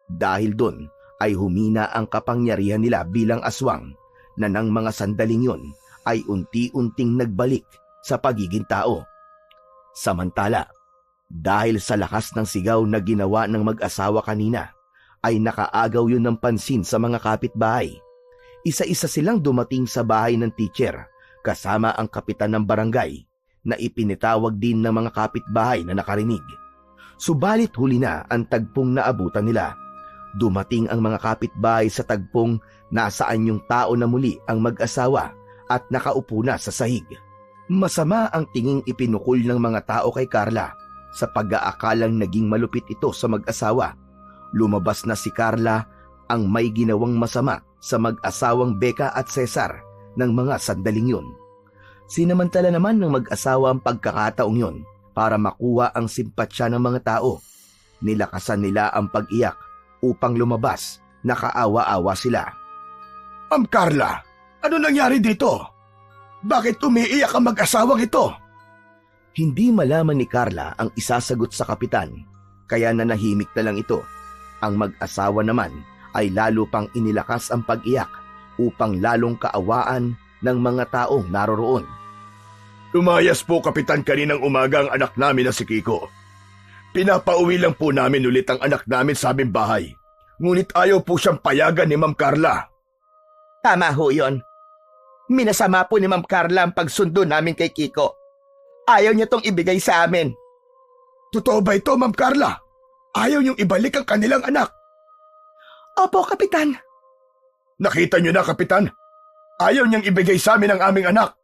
Dahil doon ay humina ang kapangyarihan nila bilang aswang, na ng mga sandaling yon ay unti-unting nagbalik sa pagiging tao. Samantala, dahil sa lakas ng sigaw na ginawa ng mag-asawa kanina, ay nakaagaw yun ng pansin sa mga kapitbahay. Isa-isa silang dumating sa bahay ng teacher, kasama ang kapitan ng barangay, na ipinitawag din ng mga kapitbahay na nakarinig. Subalit huli na ang tagpong naabutan nila. Dumating ang mga kapitbahay sa tagpong nasaan yung tao na muli ang mag-asawa at nakaupo na sa sahig. Masama ang tinging ipinukol ng mga tao kay Carla sa pag-aakalang naging malupit ito sa mag-asawa. Lumabas na si Carla ang may ginawang masama sa mag-asawang Becca at Cesar ng mga sandaling yun. Sinamantala naman ng mag-asawa ang pagkakataong yun para makuha ang simpatsya ng mga tao. Nilakasan nila ang pag-iyak upang lumabas, nakaawa-awa sila. Ma'am Carla, ano nangyari dito? Bakit umiiyak ang mag-asawang ito? Hindi malaman ni Carla ang isasagot sa kapitan, kaya nanahimik na lang ito. Ang mag-asawa naman ay lalo pang inilakas ang pag-iyak upang lalong kaawaan ng mga taong naroroon. Lumayas po, Kapitan, kaninang umaga ang anak namin na si Kiko. Pinapauwi lang po namin ulit ang anak namin sa aming bahay. Ngunit ayaw po siyang payagan ni Ma'am Carla. Tama ho yun. Minasama po ni Ma'am Carla ang pagsundo namin kay Kiko. Ayaw niya tong ibigay sa amin. Totoo ba ito, Ma'am Carla? Ayaw niyong ibalik ang kanilang anak. Opo, Kapitan. Nakita niyo na, Kapitan? Ayaw niyang ibigay sa amin ang aming anak.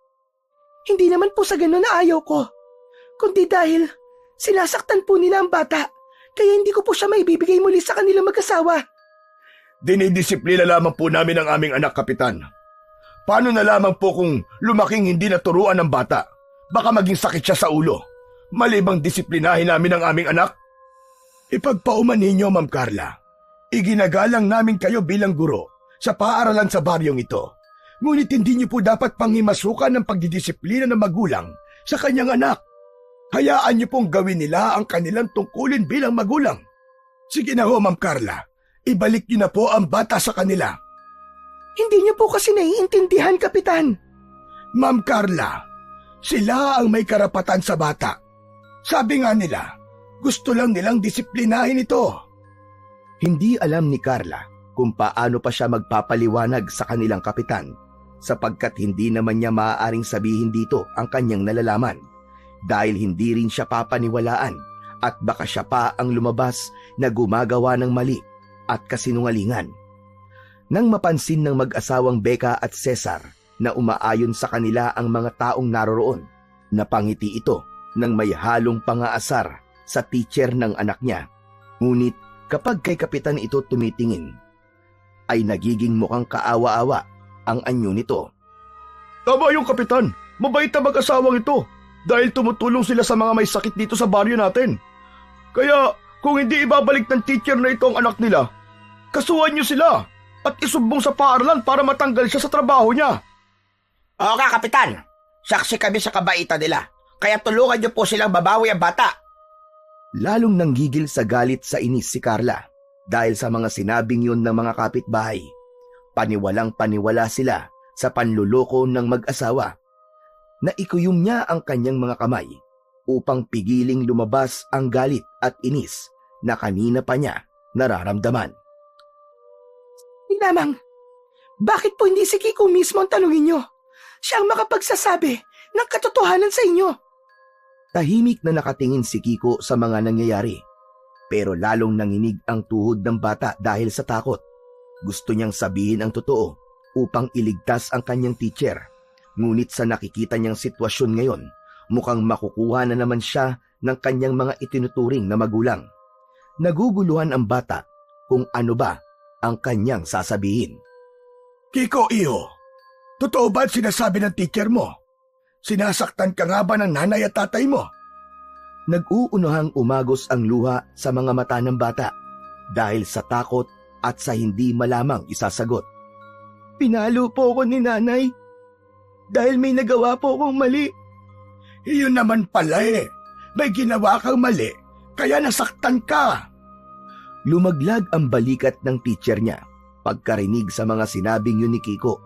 Hindi naman po sa ganun na ayaw ko, kundi dahil sinasaktan po nila ang bata, kaya hindi ko po siya maibibigay muli sa kanilang mag-asawa. Dinidisiplina lamang po namin ang aming anak, Kapitan. Paano na lamang po kung lumaking hindi naturuan ng bata? Baka maging sakit siya sa ulo. Malibang disiplinahin namin ang aming anak? Ipagpauman ninyo, Ma'am Carla. Iginagalang namin kayo bilang guro sa paaralan sa baryong ito. Ngunit hindi niyo po dapat panghimasukan ng pagdidisiplina ng magulang sa kanyang anak. Hayaan niyo pong gawin nila ang kanilang tungkulin bilang magulang. Sige na ho, Ma'am Carla. Ibalik niyo na po ang bata sa kanila. Hindi niyo po kasi naiintindihan, Kapitan. Ma'am Carla, sila ang may karapatan sa bata. Sabi nga nila, gusto lang nilang disiplinahin ito. Hindi alam ni Carla kung paano pa siya magpapaliwanag sa kanilang kapitan, sapagkat hindi naman niya maaaring sabihin dito ang kanyang nalalaman, dahil hindi rin siya papaniwalaan at baka siya pa ang lumabas na gumagawa ng mali at kasinungalingan. Nang mapansin ng mag-asawang Becca at Cesar na umaayon sa kanila ang mga taong naroroon, napangiti ito ng may halong pangaasar sa teacher ng anak niya. Ngunit kapag kay kapitan ito tumitingin, ay nagiging mukhang kaawa-awa ang anyo nito. Tama yung Kapitan, mabait na mag-asawang ito dahil tumutulong sila sa mga may sakit dito sa baryo natin. Kaya kung hindi ibabalik ng teacher na ito ang anak nila, kasuhan niyo sila at isumbong sa paaralan para matanggal siya sa trabaho niya. Oo ka, Kapitan. Saksi kami sa kabaitan nila. Kaya tulungan niyo po silang babawi ang bata. Lalong nanggigil sa galit sa inis si Carla dahil sa mga sinabing yun ng mga kapitbahay. Paniwalang paniwala sila sa panluloko ng mag-asawa. Naikuyom niya ang kanyang mga kamay upang pigiling lumabas ang galit at inis na kanina pa niya nararamdaman. Hindi lamang, bakit po hindi si Kiko mismo ang tanungin niyo? Siya ang makapagsasabi ng katotohanan sa inyo. Tahimik na nakatingin si Kiko sa mga nangyayari, pero lalong nanginig ang tuhod ng bata dahil sa takot. Gusto niyang sabihin ang totoo upang iligtas ang kanyang teacher. Ngunit sa nakikita niyang sitwasyon ngayon, mukhang makukuha na naman siya ng kanyang mga itinuturing na magulang. Naguguluhan ang bata kung ano ba ang kanyang sasabihin. Kiko, iyo, totoo ba at sinasabi ng teacher mo? Sinasaktan ka nga ba ng nanay at tatay mo? Nag-uunuhang umagos ang luha sa mga mata ng bata dahil sa takot at sa hindi malamang isasagot. Pinalo po ako ni nanay dahil may nagawa po akong mali. Iyon naman pala eh. May ginawa kang mali, kaya nasaktan ka. Lumaglag ang balikat ng teacher niya pagkarinig sa mga sinabing yun ni Kiko.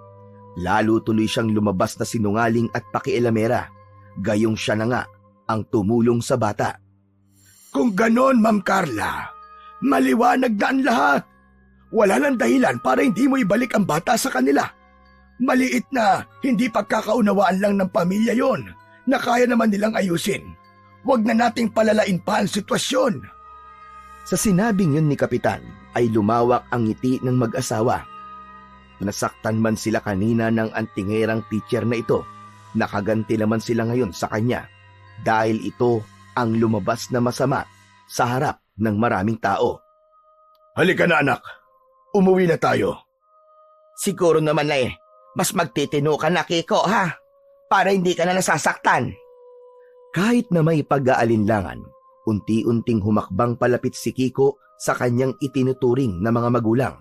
Lalo tuloy siyang lumabas na sinungaling at pakialamera. Gayong siya na nga ang tumulong sa bata. Kung ganon, Ma'am Carla, maliwanag na ang lahat. Wala nang dahilan para hindi mo ibalik ang bata sa kanila. Maliit na hindi pagkakaunawaan lang ng pamilya yon na kaya naman nilang ayusin. Huwag na nating palalain pa ang sitwasyon. Sa sinabing yun ni Kapitan ay lumawak ang ngiti ng mag-asawa. Nasaktan man sila kanina ng antingerang teacher na ito, nakaganti naman sila ngayon sa kanya dahil ito ang lumabas na masama sa harap ng maraming tao. Halika na anak, umuwi na tayo. Siguro naman na mas magtitino ka na, Kiko, ha? Para hindi ka na nasasaktan. Kahit na may pag-aalinlangan, unti-unting humakbang palapit si Kiko sa kanyang itinuturing na mga magulang.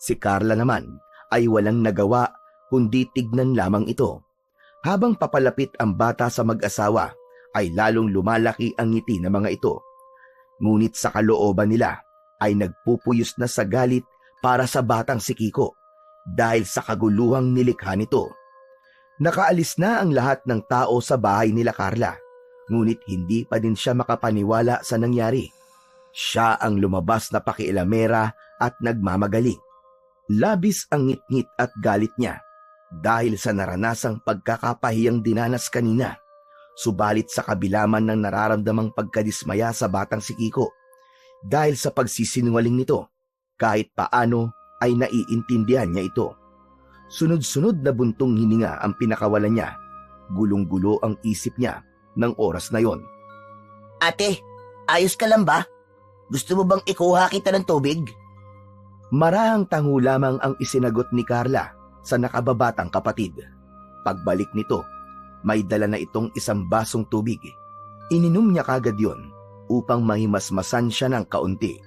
Si Carla naman ay walang nagawa kundi tignan lamang ito. Habang papalapit ang bata sa mag-asawa, ay lalong lumalaki ang ngiti ng mga ito. Ngunit sa kalooban nila ay nagpupuyos na sa galit para sa batang si Kiko dahil sa kaguluhang nilikha nito. Nakaalis na ang lahat ng tao sa bahay nila Carla, ngunit hindi pa din siya makapaniwala sa nangyari. Siya ang lumabas na pakialamera at nagmamagaling. Labis ang ngit-ngit at galit niya dahil sa naranasang pagkakapahiyang dinanas kanina. Subalit sa kabila man ng nararamdamang pagkadismaya sa batang si Kiko dahil sa pagsisinungaling nito, kahit paano ay naiintindihan niya ito. Sunod-sunod na buntong hininga ang pinakawalan niya. Gulong-gulo ang isip niya ng oras na yon. Ate, ayos ka lang ba? Gusto mo bang ikuha kita ng tubig? Marahang tango lamang ang isinagot ni Carla sa nakababatang kapatid. Pagbalik nito, may dala na itong isang basong tubig. Ininom niya kagad yon upang mahimasmasan siya ng kaunti.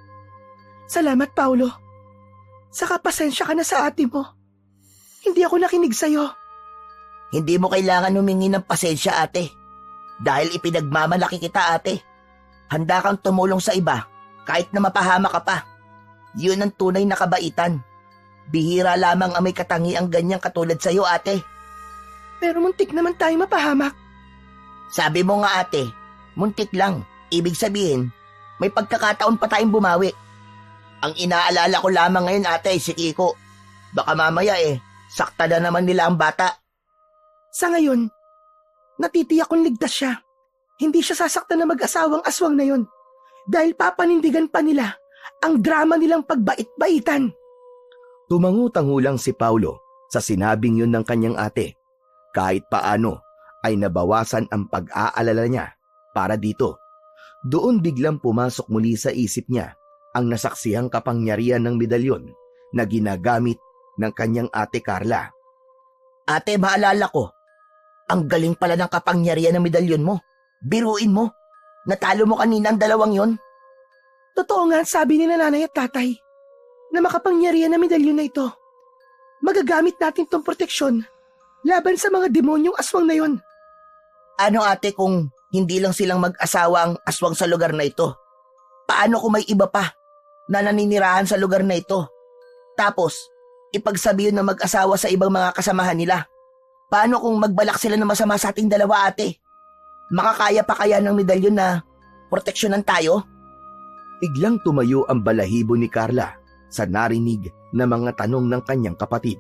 Salamat, Paulo. Saka pasensya ka na sa ate mo. Hindi ako nakinig sa'yo. Hindi mo kailangan humingi ng pasensya, ate. Dahil ipinagmamalaki kita, ate. Handa kang tumulong sa iba kahit na mapahama ka pa. Yun ang tunay na kabaitan. Bihira lamang ang may katangiang ganyang katulad sa'yo, ate. Pero muntik naman tayo mapahamak. Sabi mo nga, ate, muntik lang. Ibig sabihin, may pagkakataon pa tayong bumawi. Ang inaalala ko lamang ngayon, ate, si Kiko. Baka mamaya sakta na naman nila ang bata. Sa ngayon, natitiyak kong ligtas siya. Hindi siya sasaktan na mag-asawang aswang na yon dahil papanindigan pa nila ang drama nilang pagbait-baitan. Tumangu-tangu lang si Paulo sa sinabing yun ng kanyang ate. Kahit paano ay nabawasan ang pag-aalala niya para dito. Doon biglang pumasok muli sa isip niya ang nasaksihang kapangyarihan ng medalyon na ginagamit ng kanyang ate Carla. Ate, maalala ko. Ang galing pala ng kapangyarihan ng medalyon mo. Biruin mo. Natalo mo kanina ang dalawang yon. Totoo nga sabi ni nanay at tatay na makapangyarihan na medalyon na ito. Magagamit natin tong proteksyon laban sa mga demonyong aswang na yon. Ano, ate, kung hindi lang silang mag-asawa ang aswang sa lugar na ito? Paano kung may iba pa na naninirahan sa lugar na ito? Tapos, ipagsabihin na mag-asawa sa ibang mga kasamahan nila. Paano kung magbalak sila na masama sa ating dalawa, ate? Makakaya pa kaya ng medalyon na proteksyonan tayo? Biglang tumayo ang balahibo ni Carla sa narinig na mga tanong ng kanyang kapatid.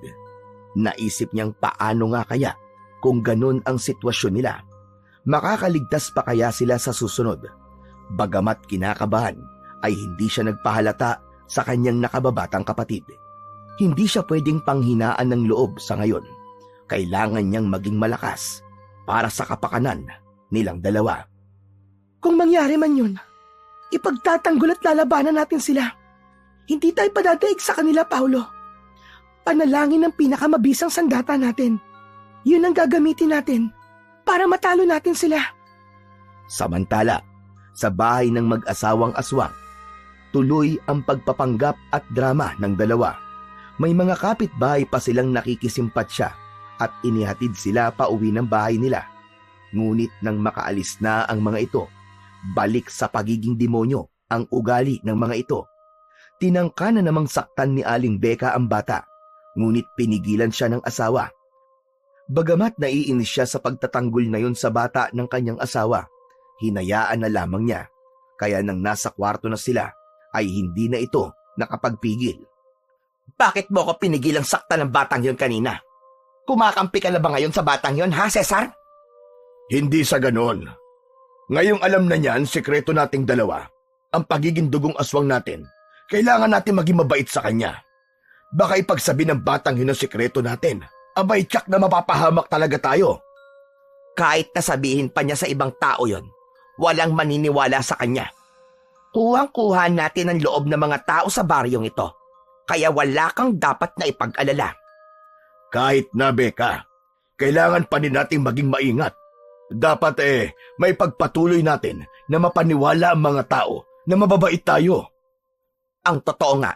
Naisip niyang paano nga kaya kung ganun ang sitwasyon nila. Makakaligtas pa kaya sila sa susunod? Bagamat kinakabahan, ay hindi siya nagpahalata sa kanyang nakababatang kapatid. Hindi siya pwedeng panghinaan ng loob sa ngayon. Kailangan niyang maging malakas para sa kapakanan nilang dalawa. Kung mangyari man yun, ipagtatanggol at lalabanan natin sila. Hindi tayo padadaig sa kanila, Paulo. Panalangin ng pinakamabisang sandata natin. Yun ang gagamitin natin para matalo natin sila. Samantala, sa bahay ng mag-asawang aswang, tuloy ang pagpapanggap at drama ng dalawa. May mga kapitbahay pa silang nakikisimpatsya at inihatid sila pauwi ng bahay nila. Ngunit nang makaalis na ang mga ito, balik sa pagiging demonyo ang ugali ng mga ito. Tinangka na namang saktan ni Aling Becca ang bata, ngunit pinigilan siya ng asawa. Bagamat naiinis siya sa pagtatanggol na yon sa bata ng kanyang asawa, hinayaan na lamang niya, kaya nang nasa kwarto na sila, ay hindi na ito nakapagpigil. Bakit mo ko pinigilang saktan ng batang yon kanina? Kumakampi ka na ba ngayon sa batang yon, ha, Cesar? Hindi sa ganon. Ngayong alam na niyan, sikreto nating dalawa, ang pagiging dugong aswang natin, kailangan natin maging mabait sa kanya. Baka ipagsabi ng batang yun ang sikreto natin, abay tsak na mapapahamak talaga tayo. Kahit nasabihin pa niya sa ibang tao yon, walang maniniwala sa kanya. Kuhang-kuha natin ang loob ng mga tao sa baryong ito, kaya wala kang dapat na ipag-alala. Kahit na, Becca, kailangan pa din nating maging maingat. Dapat may pagpatuloy natin na mapaniwala ang mga tao na mababait tayo. Ang totoo nga,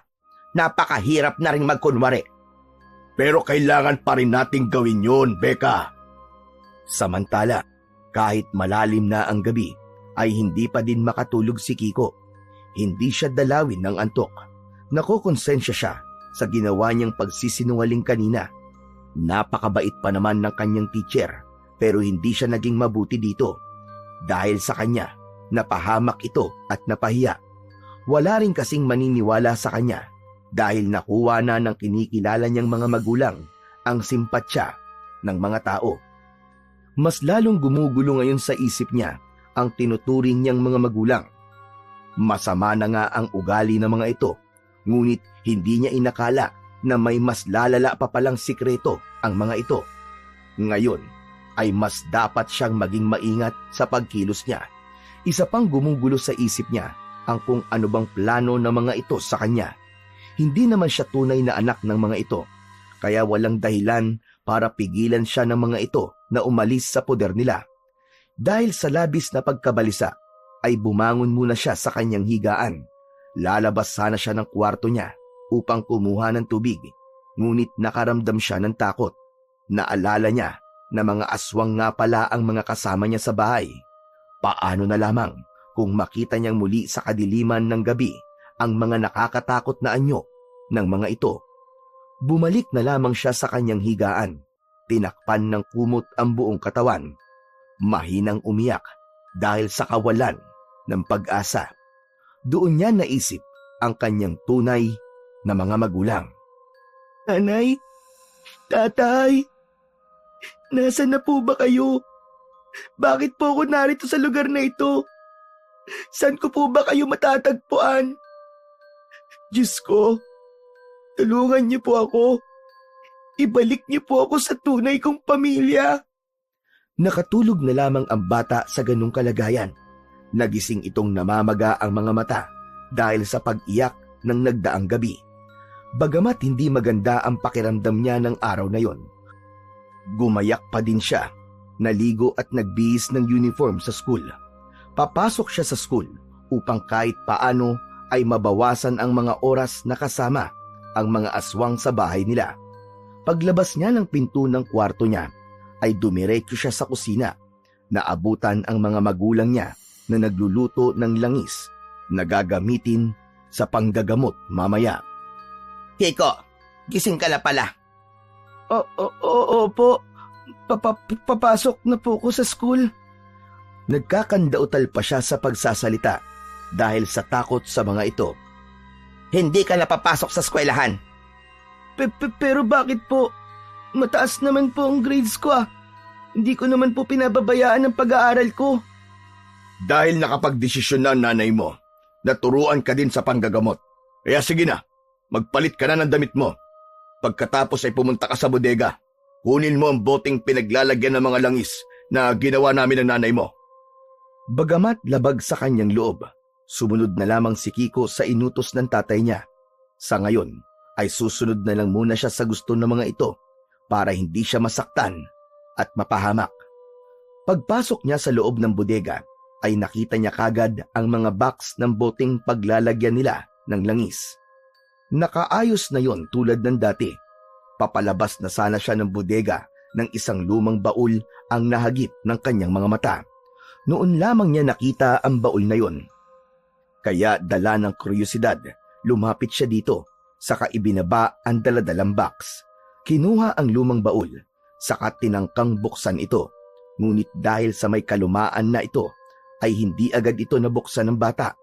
napakahirap na rin magkunwari. Pero kailangan pa rin nating gawin yun, Becca. Samantala, kahit malalim na ang gabi, ay hindi pa din makatulog si Kiko. Hindi siya dalawin ng antok. Nakokonsensya siya sa ginawa niyang pagsisinungaling kanina. Napakabait pa naman ng kanyang teacher, pero hindi siya naging mabuti dito. Dahil sa kanya, napahamak ito at napahiya. Wala rin kasing maniniwala sa kanya dahil nakuha na ng kinikilala niyang mga magulang ang simpatsya ng mga tao. Mas lalong gumugulo ngayon sa isip niya ang tinuturing niyang mga magulang. Masama na nga ang ugali ng mga ito, ngunit hindi niya inakala na may mas lalala pa palang sikreto ang mga ito. Ngayon ay mas dapat siyang maging maingat sa pagkilos niya. Isa pang gumugulo sa isip niya ang kung ano bang plano ng mga ito sa kanya. Hindi naman siya tunay na anak ng mga ito, kaya walang dahilan para pigilan siya ng mga ito na umalis sa poder nila. Dahil sa labis na pagkabalisa, ay bumangon muna siya sa kanyang higaan. Lalabas sana siya ng kwarto niya upang kumuha ng tubig, ngunit nakaramdam siya ng takot. Naalala niya na mga aswang nga pala ang mga kasama niya sa bahay. Paano na lamang kung makita niyang muli sa kadiliman ng gabi ang mga nakakatakot na anyo ng mga ito? Bumalik na lamang siya sa kanyang higaan. Tinakpan ng kumot ang buong katawan. Mahinang umiyak dahil sa kawalan ng pag-asa. Doon niya naisip ang kanyang tunay na mga magulang. Nanay, tatay, nasaan na po ba kayo? Bakit po ako narito sa lugar na ito? Saan ko po ba kayo matatagpuan? Diyos ko, tulungan niyo po ako. Ibalik niyo po ako sa tunay kong pamilya. Nakatulog na lamang ang bata sa ganung kalagayan. Nagising itong namamaga ang mga mata dahil sa pag-iyak ng nagdaang gabi. Bagamat hindi maganda ang pakiramdam niya ng araw na yon, gumayak pa din siya, naligo at nagbihis ng uniform sa school. Papasok siya sa school upang kahit paano ay mabawasan ang mga oras na kasama ang mga aswang sa bahay nila. Paglabas niya ng pinto ng kwarto niya, ay dumiretso siya sa kusina. Naabutan ang mga magulang niya na nagluluto ng langis na gagamitin sa panggagamot mamaya. Kiko, gising ka na pala. Opo. Papasok na po ko sa school. Nagkakandautal pa siya sa pagsasalita dahil sa takot sa mga ito. Hindi ka napapasok sa eskwelahan. Pero bakit po? Mataas naman po ang grades ko ah. Hindi ko naman po pinababayaan ang pag-aaral ko. Dahil nakapagdesisyon na ang nanay mo, naturuan ka din sa panggagamot. Kaya sige na, magpalit ka na ng damit mo. Pagkatapos ay pumunta ka sa bodega. Kunin mo ang boteng pinaglalagyan ng mga langis na ginawa namin ng nanay mo. Bagamat labag sa kanyang loob, sumunod na lamang si Kiko sa inutos ng tatay niya. Sa ngayon ay susunod na lang muna siya sa gusto ng mga ito para hindi siya masaktan at mapahamak. Pagpasok niya sa loob ng bodega ay nakita niya kagad ang mga box ng boteng paglalagyan nila ng langis. Nakaayos na yon tulad ng dati. Papalabas na sana siya ng bodega ng isang lumang baul ang nahagip ng kanyang mga mata. Noon lamang niya nakita ang baul na yon. Kaya dala ng kuryosidad, lumapit siya dito, saka ibinaba ang daladalang box. Kinuha ang lumang baul, saka tinangkang buksan ito. Ngunit dahil sa may kalumaan na ito, ay hindi agad ito nabuksan ng bata.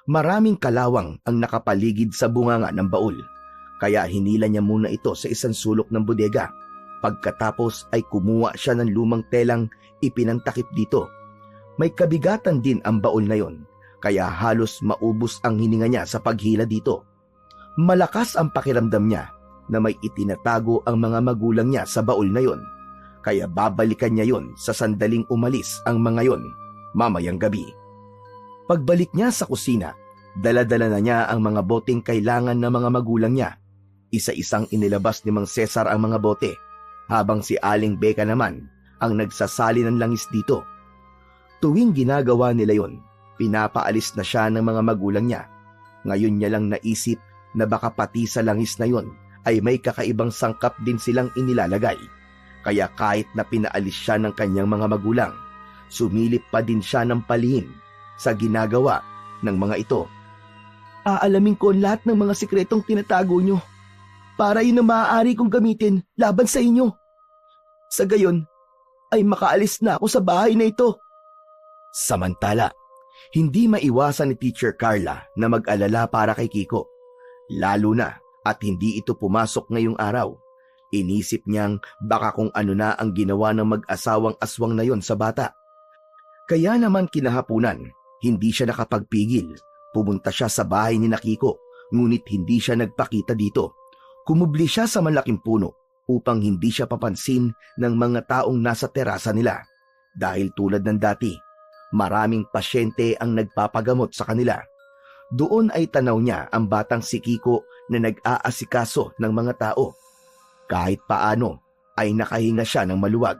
Maraming kalawang ang nakapaligid sa bunganga ng baul, kaya hinila niya muna ito sa isang sulok ng bodega. Pagkatapos ay kumuha siya ng lumang telang ipinantakip dito. May kabigatan din ang baul na yon, kaya halos maubos ang hininga niya sa paghila dito. Malakas ang pakiramdam niya na may itinatago ang mga magulang niya sa baul na yon, kaya babalikan niya yon sa sandaling umalis ang mga yon mamayang gabi. Pagbalik niya sa kusina, dala-dala na niya ang mga boteng kailangan ng mga magulang niya. Isa-isang inilabas ni Mang Cesar ang mga bote, habang si Aling Becca naman ang nagsasali ng langis dito. Tuwing ginagawa nila yon, pinapaalis na siya ng mga magulang niya. Ngayon niya lang naisip na baka pati sa langis na yon ay may kakaibang sangkap din silang inilalagay. Kaya kahit na pinaalis siya ng kanyang mga magulang, sumilip pa din siya ng palihim sa ginagawa ng mga ito. Aalamin ko lahat ng mga sikretong tinatago nyo para yun ang maaari kong gamitin laban sa inyo. Sa gayon, ay makaalis na ako sa bahay na ito. Samantala, hindi maiwasan ni Teacher Carla na mag-alala para kay Kiko. Lalo na at hindi ito pumasok ngayong araw. Inisip niyang baka kung ano na ang ginawa ng mag-asawang aswang na yon sa bata. Kaya naman kinahapunan, hindi siya nakapagpigil. Pumunta siya sa bahay ni Kiko, ngunit hindi siya nagpakita dito. Kumubli siya sa malaking puno upang hindi siya papansin ng mga taong nasa terasa nila. Dahil tulad ng dati, maraming pasyente ang nagpapagamot sa kanila. Doon ay tanaw niya ang batang si Kiko na nag-aasikaso ng mga tao. Kahit paano ay nakahinga siya ng maluwag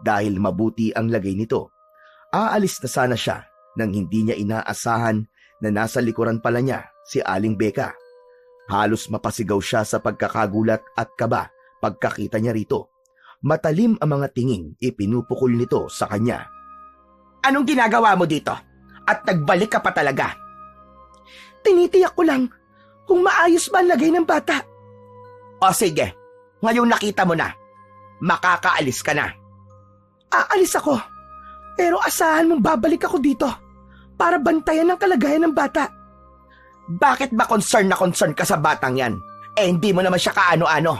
dahil mabuti ang lagay nito. Aalis na sana siya nang hindi niya inaasahan na nasa likuran pala niya si Aling Becca. Halos mapasigaw siya sa pagkakagulat at kaba pagkakita niya rito. Matalim ang mga tingin ipinupukol nito sa kanya. Anong ginagawa mo dito? At nagbalik ka pa talaga? Tinitiyak ko lang kung maayos ba ang lagay ng bata. O sige, ngayong nakita mo na, makakaalis ka na. Aalis ako, pero asahan mong babalik ako dito para bantayan ang kalagayan ng bata. Bakit ba concern na concern ka sa batang yan? Eh hindi mo naman siya kaano-ano.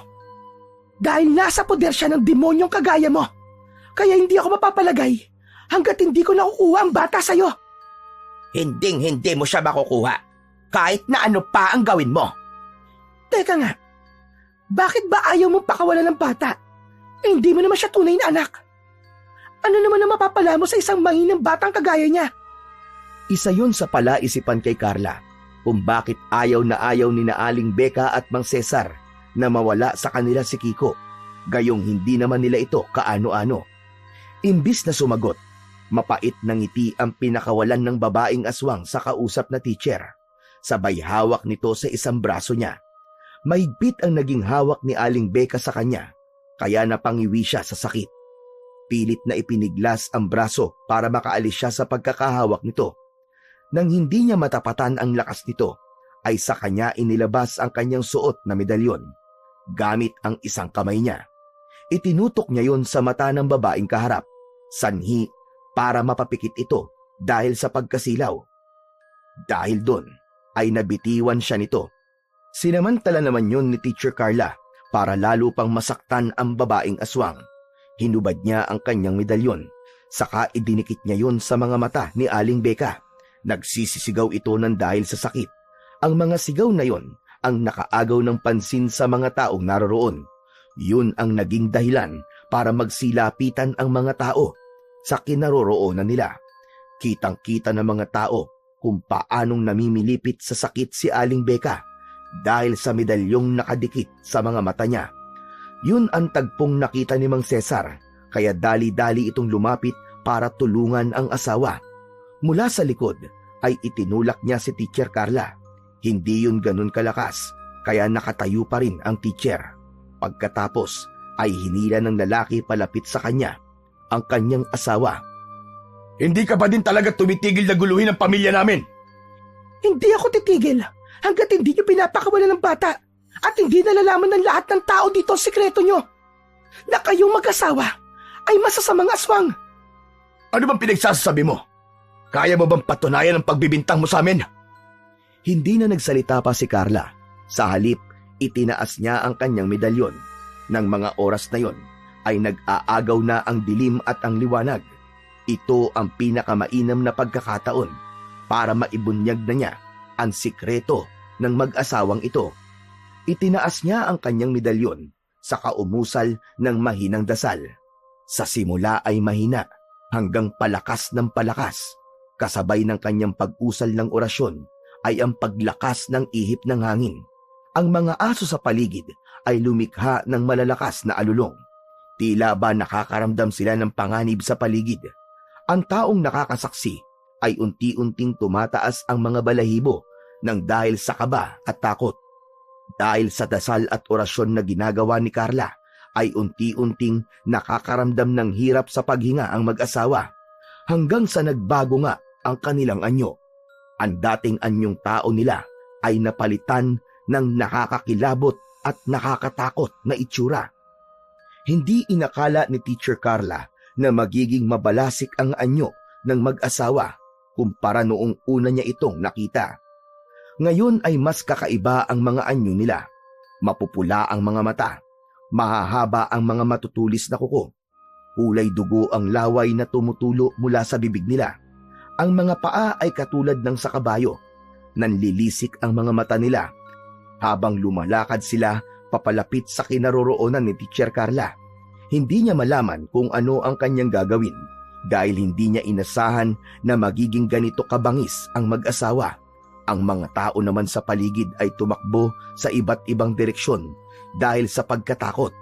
Dahil nasa poder siya ng demonyong kagaya mo, kaya hindi ako mapapalagay hanggat hindi ko nakukuha ang bata sa'yo. Hinding-hindi mo siya makukuha, kahit na ano pa ang gawin mo. Teka nga, bakit ba ayaw mong pakawalan ng bata? Eh, hindi mo naman siya tunay na anak. Ano naman ang mapapala mo sa isang mahinang batang kagaya niya? Isa yun sa palaisipan kay Carla kung bakit ayaw na ayaw ni Aling Becca at Mang Cesar na mawala sa kanila si Kiko. Gayong hindi naman nila ito kaano-ano. Imbis na sumagot, mapait na ngiti ang pinakawalan ng babaeng aswang sa kausap na teacher. Sabay hawak nito sa isang braso niya. Mahigpit ang naging hawak ni Aling Becca sa kanya, kaya napangiwi siya sa sakit. Pilit na ipiniglas ang braso para makaalis siya sa pagkakahawak nito. Nang hindi niya matapatan ang lakas nito, ay sa kanya inilabas ang kanyang suot na medalyon. Gamit ang isang kamay niya. Itinutok niya yon sa mata ng babaeng kaharap, sanhi para mapapikit ito dahil sa pagkasilaw. Dahil doon ay nabitiwan siya nito. Sinamantala naman yun ni Teacher Carla para lalo pang masaktan ang babaeng aswang. Hinubad niya ang kanyang medalyon, saka idinikit niya yon sa mga mata ni Aling Becca. Nagsisisigaw ito ng dahil sa sakit. Ang mga sigaw na yon ang nakaagaw ng pansin sa mga taong naroroon. Yun ang naging dahilan para magsilapitan ang mga tao sa kinaroroonan nila. Kitang-kita ng mga tao kung paanong namimilipit sa sakit si Aling Becca dahil sa medalyong nakadikit sa mga mata niya. Yun ang tagpong nakita ni Mang Cesar, kaya dali-dali itong lumapit para tulungan ang asawa. Mula sa likod ay itinulak niya si Teacher Carla. Hindi yun ganun kalakas, kaya nakatayo pa rin ang teacher. Pagkatapos ay hinila ng lalaki palapit sa kanya ang kanyang asawa. Hindi ka ba din talaga tumitigil na guluhin ang pamilya namin? Hindi ako titigil hanggat hindi niyo pinapakawalan ng bata at hindi nalalaman ng lahat ng tao dito ang sikreto niyo na kayong mag-asawa ay masasamang aswang. Ano bang pinagsasabi mo? Kaya mo bang patunayan ang pagbibintang mo sa amin? Hindi na nagsalita pa si Carla. Sa halip, itinaas niya ang kanyang medalyon. Nang mga oras na yon, ay nag-aagaw na ang dilim at ang liwanag. Ito ang pinakamainam na pagkakataon para maibunyag na niya ang sikreto ng mag-asawang ito. Itinaas niya ang kanyang medalyon sa kaumusal ng mahinang dasal. Sa simula ay mahina hanggang palakas ng palakas. Kasabay ng kanyang pag-usal ng orasyon ay ang paglakas ng ihip ng hangin. Ang mga aso sa paligid ay lumikha ng malalakas na alulong. Tila ba nakakaramdam sila ng panganib sa paligid. Ang taong nakakasaksi ay unti-unting tumataas ang mga balahibo ng dahil sa kaba at takot. Dahil sa dasal at orasyon na ginagawa ni Carla, ay unti-unting nakakaramdam ng hirap sa paghinga ang mag-asawa, hanggang sa nagbago nga ang kanilang anyo. Ang dating anyong tao nila ay napalitan ng nakakakilabot at nakakatakot na itsura. Hindi inakala ni Teacher Carla na magiging mabalasik ang anyo ng mag-asawa kumpara noong una niya itong nakita. Ngayon ay mas kakaiba ang mga anyo nila. Mapupula ang mga mata, mahahaba ang mga matutulis na kuko, kulay dugo ang laway na tumutulo mula sa bibig nila. Ang mga paa ay katulad ng sa kabayo. Nanlilisik ang mga mata nila habang lumalakad sila papalapit sa kinaroroonan ni Teacher Carla. Hindi niya malaman kung ano ang kanyang gagawin dahil hindi niya inasahan na magiging ganito kabangis ang mag-asawa. Ang mga tao naman sa paligid ay tumakbo sa iba't ibang direksyon dahil sa pagkatakot.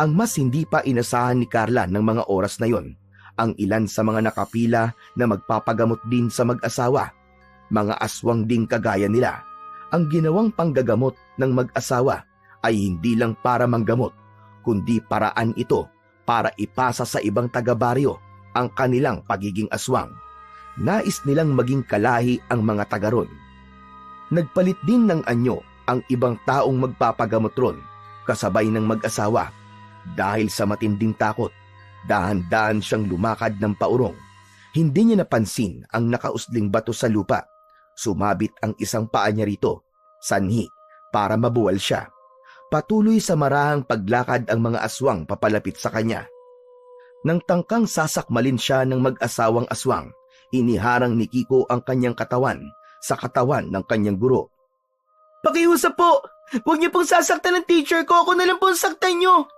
Ang mas hindi pa inasahan ni Carla ng mga oras na yon, ang ilan sa mga nakapila na magpapagamot din sa mag-asawa. Mga aswang ding kagaya nila. Ang ginawang panggagamot ng mag-asawa ay hindi lang para manggamot, kundi paraan ito para ipasa sa ibang taga-baryo ang kanilang pagiging aswang. Nais nilang maging kalahi ang mga taga ron. Nagpalit din ng anyo ang ibang taong magpapagamot ron, kasabay ng mag-asawa. Dahil sa matinding takot, dahan-dahan siyang lumakad ng paurong. Hindi niya napansin ang nakausling bato sa lupa. Sumabit ang isang paa niya rito, sanhi, para mabuwal siya. Patuloy sa marahang paglakad ang mga aswang papalapit sa kanya. Nang tangkang sasakmalin siya ng mag-asawang aswang, iniharang ni Kiko ang kanyang katawan sa katawan ng kanyang guro. Pakiusap po! Huwag niyo pong sasaktan ng teacher ko. Ako na lang po saktan niyo.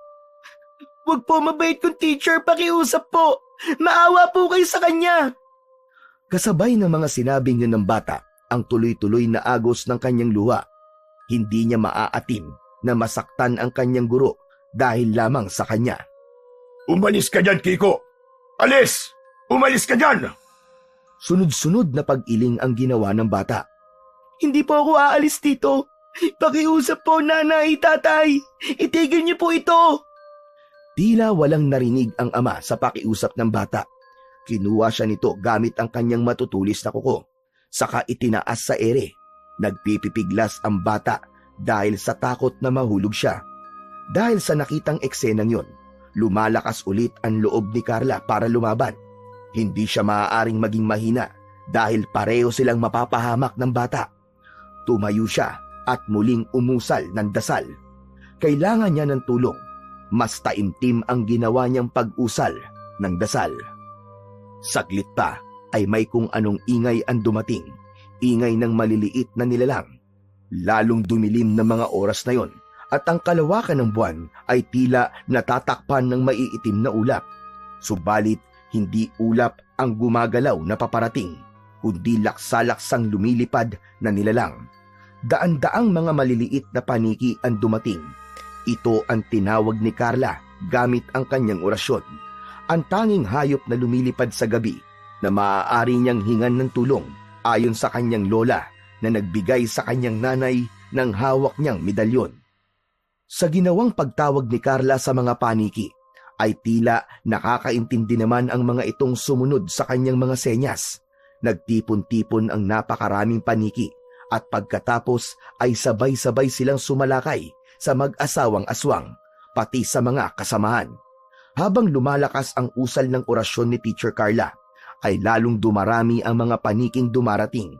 Huwag po mabait kong teacher. Pakiusap po. Maawa po kayo sa kanya. Kasabay ng mga sinabing yun ng bata, ang tuloy-tuloy na agos ng kanyang luha. Hindi niya maaatim na masaktan ang kanyang guro dahil lamang sa kanya. Umalis ka dyan, Kiko! Alis! Umalis ka dyan! Sunod-sunod na pag-iling ang ginawa ng bata. Hindi po ako aalis dito. Pakiusap po, nanay, tatay. Itigil niyo po ito. Tila walang narinig ang ama sa pakiusap ng bata. Kinuha siya nito gamit ang kanyang matutulis na kuko. Saka itinaas sa ere. Nagpipipiglas ang bata dahil sa takot na mahulog siya. Dahil sa nakitang eksenang yon, lumalakas ulit ang loob ni Carla para lumaban. Hindi siya maaaring maging mahina dahil pareho silang mapapahamak ng bata. Tumayo siya at muling umusal ng dasal. Kailangan niya ng tulong. Mas taimtim ang ginawa niyang pag-usal ng dasal. Saglit pa ay may kung anong ingay ang dumating. Ingay ng maliliit na nilalang. Lalong dumilim na mga oras na yon at ang kalawakan ng buwan ay tila natatakpan ng maiitim na ulap. Subalit hindi ulap ang gumagalaw na paparating, kundi laksa-laksang lumilipad na nilalang. Daan-daang mga maliliit na paniki ang dumating. Ito ang tinawag ni Carla gamit ang kanyang orasyon. Ang tanging hayop na lumilipad sa gabi na maaari niyang hingan ng tulong ayon sa kanyang lola na nagbigay sa kanyang nanay ng hawak niyang medalyon. Sa ginawang pagtawag ni Carla sa mga paniki, ay tila nakakaintindi naman ang mga itong sumunod sa kanyang mga senyas. Nagtipon-tipon ang napakaraming paniki at pagkatapos ay sabay-sabay silang sumalakay sa mag-asawang aswang, pati sa mga kasamahan. Habang lumalakas ang usal ng orasyon ni Teacher Carla, ay lalong dumarami ang mga paniking dumarating.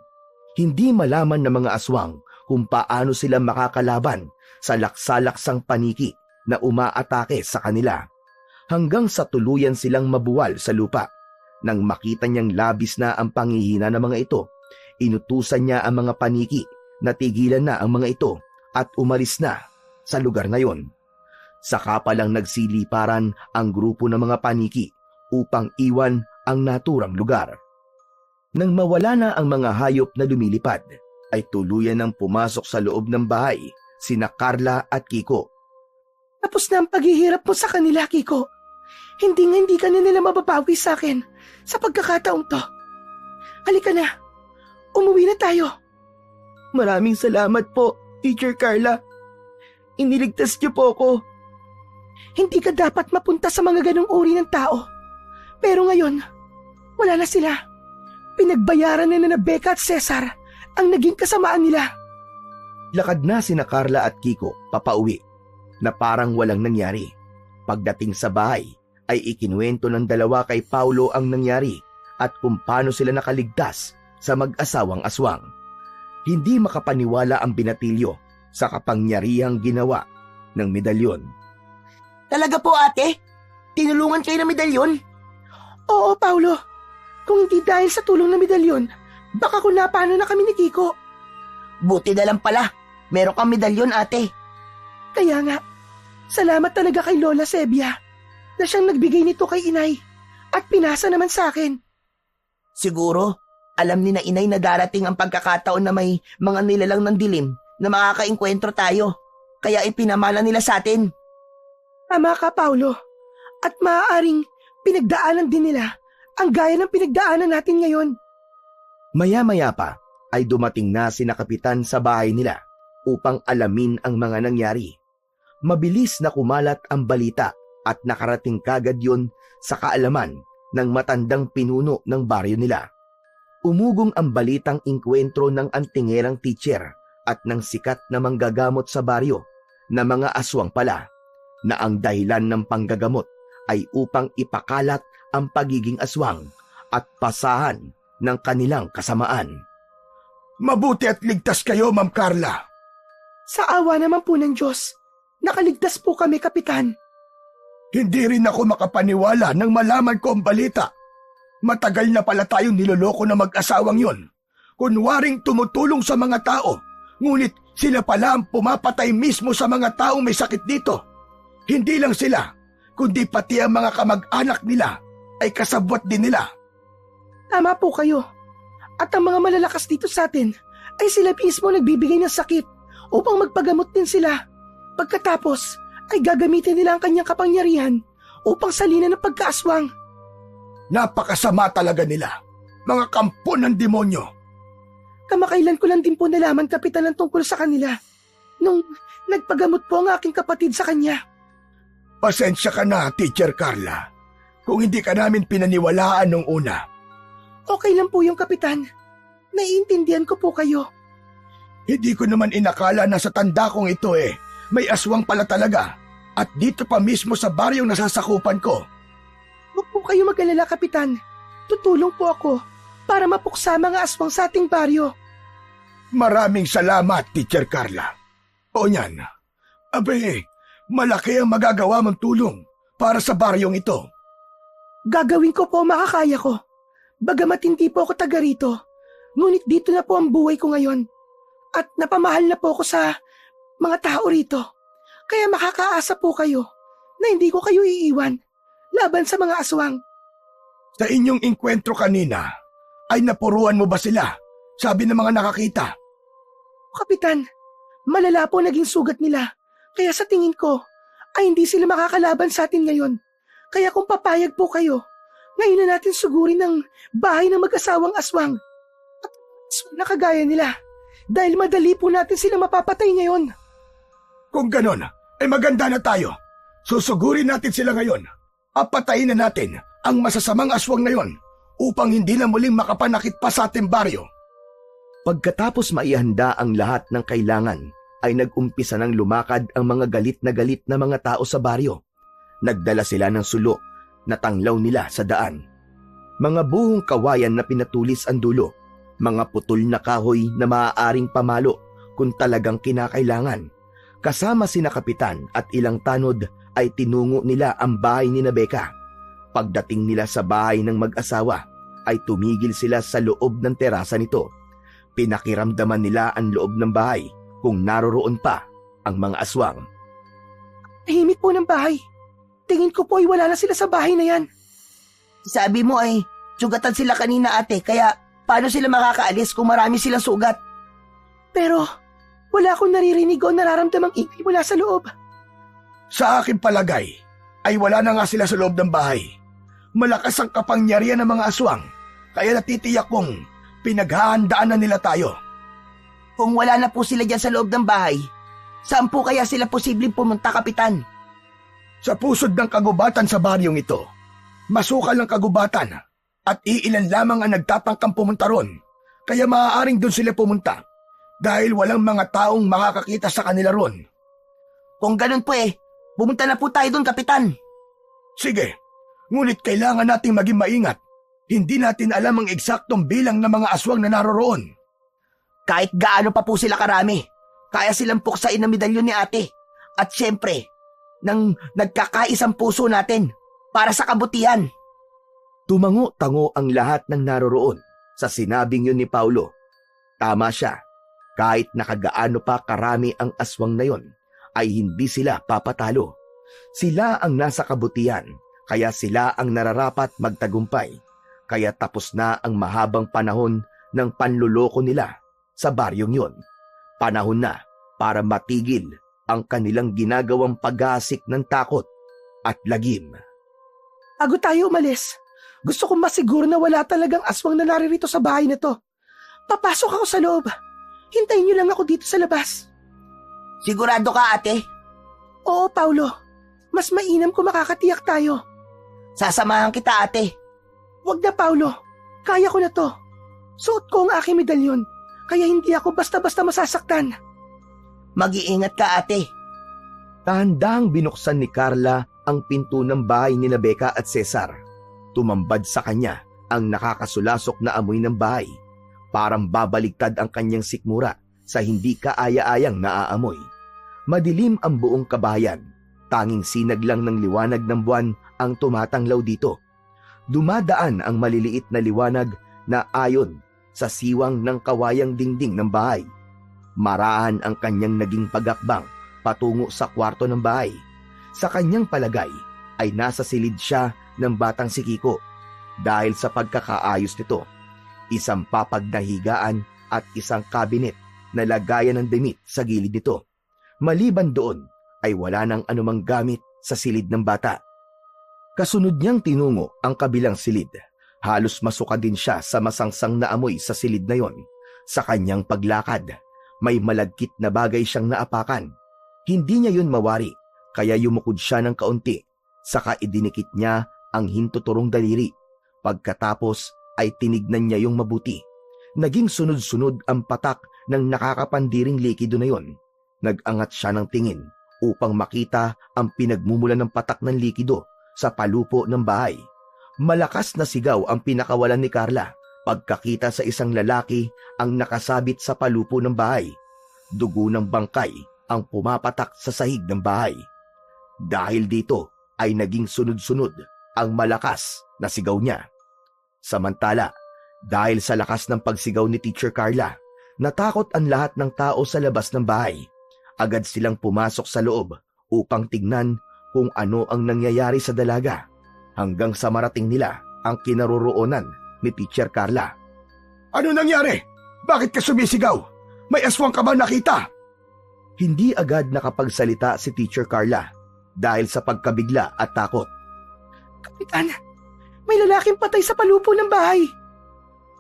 Hindi malaman ng mga aswang kung paano sila makakalaban sa laksalaksang paniki na umaatake sa kanila. Hanggang sa tuluyan silang mabuwal sa lupa. Nang makita niyang labis na ang panghihina ng mga ito, inutusan niya ang mga paniki na tigilan na ang mga ito at umalis na sa lugar ngayon. Saka palang nagsiliparan ang grupo ng mga paniki upang iwan ang naturang lugar. Nang mawala na ang mga hayop na lumilipad, ay tuluyan ng pumasok sa loob ng bahay sina Carla at Kiko. Tapos na ang paghihirap mo sa kanila, Kiko. Hindi ka na nila mababawi sa akin sa pagkakataong to. Halika na, umuwi na tayo. Maraming salamat po, Teacher Carla. Iniligtas niyo po ako. Hindi ka dapat mapunta sa mga ganong uri ng tao. Pero ngayon, wala na sila. Pinagbayaran na Becca at Cesar ang naging kasamaan nila. Lakad na sina Carla at Kiko papauwi na parang walang nangyari. Pagdating sa bahay, ay ikinuwento ng dalawa kay Paulo ang nangyari at kung paano sila nakaligtas sa mag-asawang aswang. Hindi makapaniwala ang binatilyo sa kapangyarihang ginawa ng medalyon. Talaga po ate? Tinulungan kayo ng medalyon? Oo, Paulo. Kung hindi dahil sa tulong ng medalyon, baka kung napano na kami ni Kiko. Buti na lang pala. Meron kang medalyon ate. Kaya nga, salamat talaga kay Lola Sebia na siyang nagbigay nito kay inay at pinasa naman sa akin. Siguro, alam ni na inay na darating ang pagkakataon na may mga nilalang ng dilim na makakaengkwentro tayo. Kaya ipinamana nila sa atin. Tama ka, Paulo. At maaaring pinagdaanan din nila ang gaya ng pinagdaanan natin ngayon. Maya-maya pa ay dumating na sina kapitan sa bahay nila upang alamin ang mga nangyari. Mabilis na kumalat ang balita at nakarating kagad yon sa kaalaman ng matandang pinuno ng baryo nila. Umugong ang balitang inkwentro ng antingerang teacher at ng sikat na manggagamot sa baryo na mga aswang pala, na ang dahilan ng panggagamot ay upang ipakalat ang pagiging aswang at pasahan ng kanilang kasamaan. Mabuti at ligtas kayo, Ma'am Carla. Sa awa naman po ng Diyos, nakaligtas po kami, Kapitan. Hindi rin ako makapaniwala nang malaman ko ang balita. Matagal na pala tayong niloloko na mag-asawang yon. Kunwaring tumutulong sa mga tao, ngunit sila pala ang pumapatay mismo sa mga taong may sakit dito. Hindi lang sila, kundi pati ang mga kamag-anak nila ay kasabwat din nila. Tama po kayo. At ang mga malalakas dito sa atin ay sila mismo nagbibigay ng sakit upang magpagamot din sila. Pagkatapos ay gagamitin nila ang kanyang kapangyarihan upang salinan ng pagkaaswang. Napakasama talaga nila, mga kampo ng demonyo. Kamakailan ko lang din po nalaman, Kapitan, ang tungkol sa kanila nung nagpagamot po ang aking kapatid sa kanya. Pasensya ka na, Teacher Carla, kung hindi ka namin pinaniwalaan nung una. Okay lang po yung Kapitan. Naiintindihan ko po kayo. Hindi ko naman inakala na sa tanda kong ito may aswang pala talaga at dito pa mismo sa baryong nasasakupan ko. Huwag po kayo mag-alala, Kapitan. Tutulong po ako para mapuksa mga aswang sa ating baryo. Maraming salamat, Teacher Carla. O niyan, abe, malaki ang magagawa mong tulong para sa baryong ito. Gagawin ko po ang makakaya ko. Bagamat hindi po ako taga rito, ngunit dito na po ang buhay ko ngayon. At napamahal na po ako sa mga tao rito. Kaya makakaasa po kayo na hindi ko kayo iiwan laban sa mga aswang. Sa inyong inkwentro kanina, ay napuruan mo ba sila? Sabi ng mga nakakita. Kapitan, malala po naging sugat nila. Kaya sa tingin ko, ay hindi sila makakalaban sa atin ngayon. Kaya kung papayag po kayo, ngayon na natin sugurin ang bahay ng mag-asawang aswang. At aswang na kagaya nila. Dahil madali po natin sila mapapatay ngayon. Kung ganon, ay maganda na tayo. Susugurin natin sila ngayon. At patayin na natin ang masasamang aswang na yon upang hindi na muling makapanakit pa sa ating baryo. Pagkatapos maihanda ang lahat ng kailangan, ay nag-umpisa ng lumakad ang mga galit na mga tao sa baryo. Nagdala sila ng sulo na tanglaw nila sa daan. Mga buhong kawayan na pinatulis ang dulo, mga putol na kahoy na maaaring pamalo kung talagang kinakailangan. Kasama sina kapitan at ilang tanod ay tinungo nila ang bahay ni Becca. Pagdating nila sa bahay ng mag-asawa, ay tumigil sila sa loob ng terasa nito. Pinakiramdaman nila ang loob ng bahay kung naroroon pa ang mga aswang. Tahimik po ng bahay. Tingin ko po ay wala na sila sa bahay na yan. Sabi mo ay sugatan sila kanina ate, kaya paano sila makakaalis kung marami silang sugat? Pero wala akong naririnig o nararamdamang ingay mula sa loob. Sa aking palagay, ay wala na nga sila sa loob ng bahay. Malakas ang kapangyarihan ng mga aswang, kaya natitiyak kong pinaghahandaan na nila tayo. Kung wala na po sila dyan sa loob ng bahay, saan po kaya sila posibleng pumunta, Kapitan? Sa pusod ng kagubatan sa baryong ito, masukal ang kagubatan at iilan lamang ang nagtatangkang pumunta ron, kaya maaaring doon sila pumunta dahil walang mga taong makakakita sa kanila ron. Kung ganun po pumunta na po tayo doon, Kapitan. Sige, ngunit kailangan nating maging maingat. Hindi natin alam ang eksaktong bilang ng mga aswang na naroroon. Kahit gaano pa po sila karami, kaya silang puksain ng medalyon ni ate. At syempre, nang nagkakaisang puso natin para sa kabutihan. Tumango-tango ang lahat ng naroroon sa sinabing yun ni Paulo. Tama siya, kahit nakagaano pa karami ang aswang na yon, ay hindi sila papatalo. Sila ang nasa kabutihan, kaya sila ang nararapat magtagumpay. Kaya tapos na ang mahabang panahon ng panluloko nila sa baryong yon. Panahon na para matigil ang kanilang ginagawang pag-aasik ng takot at lagim. Bago tayo umalis, gusto kong masiguro na wala talagang aswang na naririto sa bahay na to. Papasok ako sa loob. Hintayin niyo lang ako dito sa labas. Sigurado ka, ate? Oo, Paulo. Mas mainam kung makakatiyak tayo. Sasamahan kita, ate. Wag na, Paulo. Kaya ko na to. Suot ko ang aking medalyon, kaya hindi ako basta-basta masasaktan. Mag-iingat ka, ate. Dahan-dahang binuksan ni Carla ang pinto ng bahay ni Becca at Cesar. Tumambad sa kanya ang nakakasulasok na amoy ng bahay. Parang babaligtad ang kanyang sikmura sa hindi kaaya-ayang naaamoy. Madilim ang buong kabahayan. Tanging sinag lang ng liwanag ng buwan ang tumatanglaw dito. Dumadaan ang maliliit na liwanag na ayon sa siwang ng kawayang dingding ng bahay. Maraan ang kanyang naging pagakbang patungo sa kwarto ng bahay. Sa kanyang palagay ay nasa silid siya ng batang si Kiko dahil sa pagkakaayos nito. Isang papag na higaan at isang kabinet na lagayan ng damit sa gilid nito. Maliban doon ay wala nang anumang gamit sa silid ng bata. Kasunod niyang tinungo ang kabilang silid. Halos masuka din siya sa masangsang na amoy sa silid na yon. Sa kanyang paglakad, may malagkit na bagay siyang naapakan. Hindi niya yun mawari, kaya yumukod siya ng kaunti. Saka idinikit niya ang hintuturong daliri. Pagkatapos ay tinignan niya yung mabuti. Naging sunod-sunod ang patak ng nakakapandiring likido na yon. Nag-angat siya ng tingin upang makita ang pinagmumula ng patak ng likido sa palupo ng bahay. Malakas na sigaw ang pinakawalan ni Carla pagkakita sa isang lalaki ang nakasabit sa palupo ng bahay. Dugo ng bangkay ang pumapatak sa sahig ng bahay. Dahil dito ay naging sunod-sunod ang malakas na sigaw niya. Samantala, dahil sa lakas ng pagsigaw ni Teacher Carla, natakot ang lahat ng tao sa labas ng bahay. Agad silang pumasok sa loob upang tignan kung ano ang nangyayari sa dalaga, hanggang sa marating nila ang kinaroroonan ni Teacher Carla. Ano nangyari? Bakit ka sumisigaw? May aswang ka ba nakita? Hindi agad nakapagsalita si Teacher Carla dahil sa pagkabigla at takot. Kapitan, may lalaking patay sa palupo ng bahay.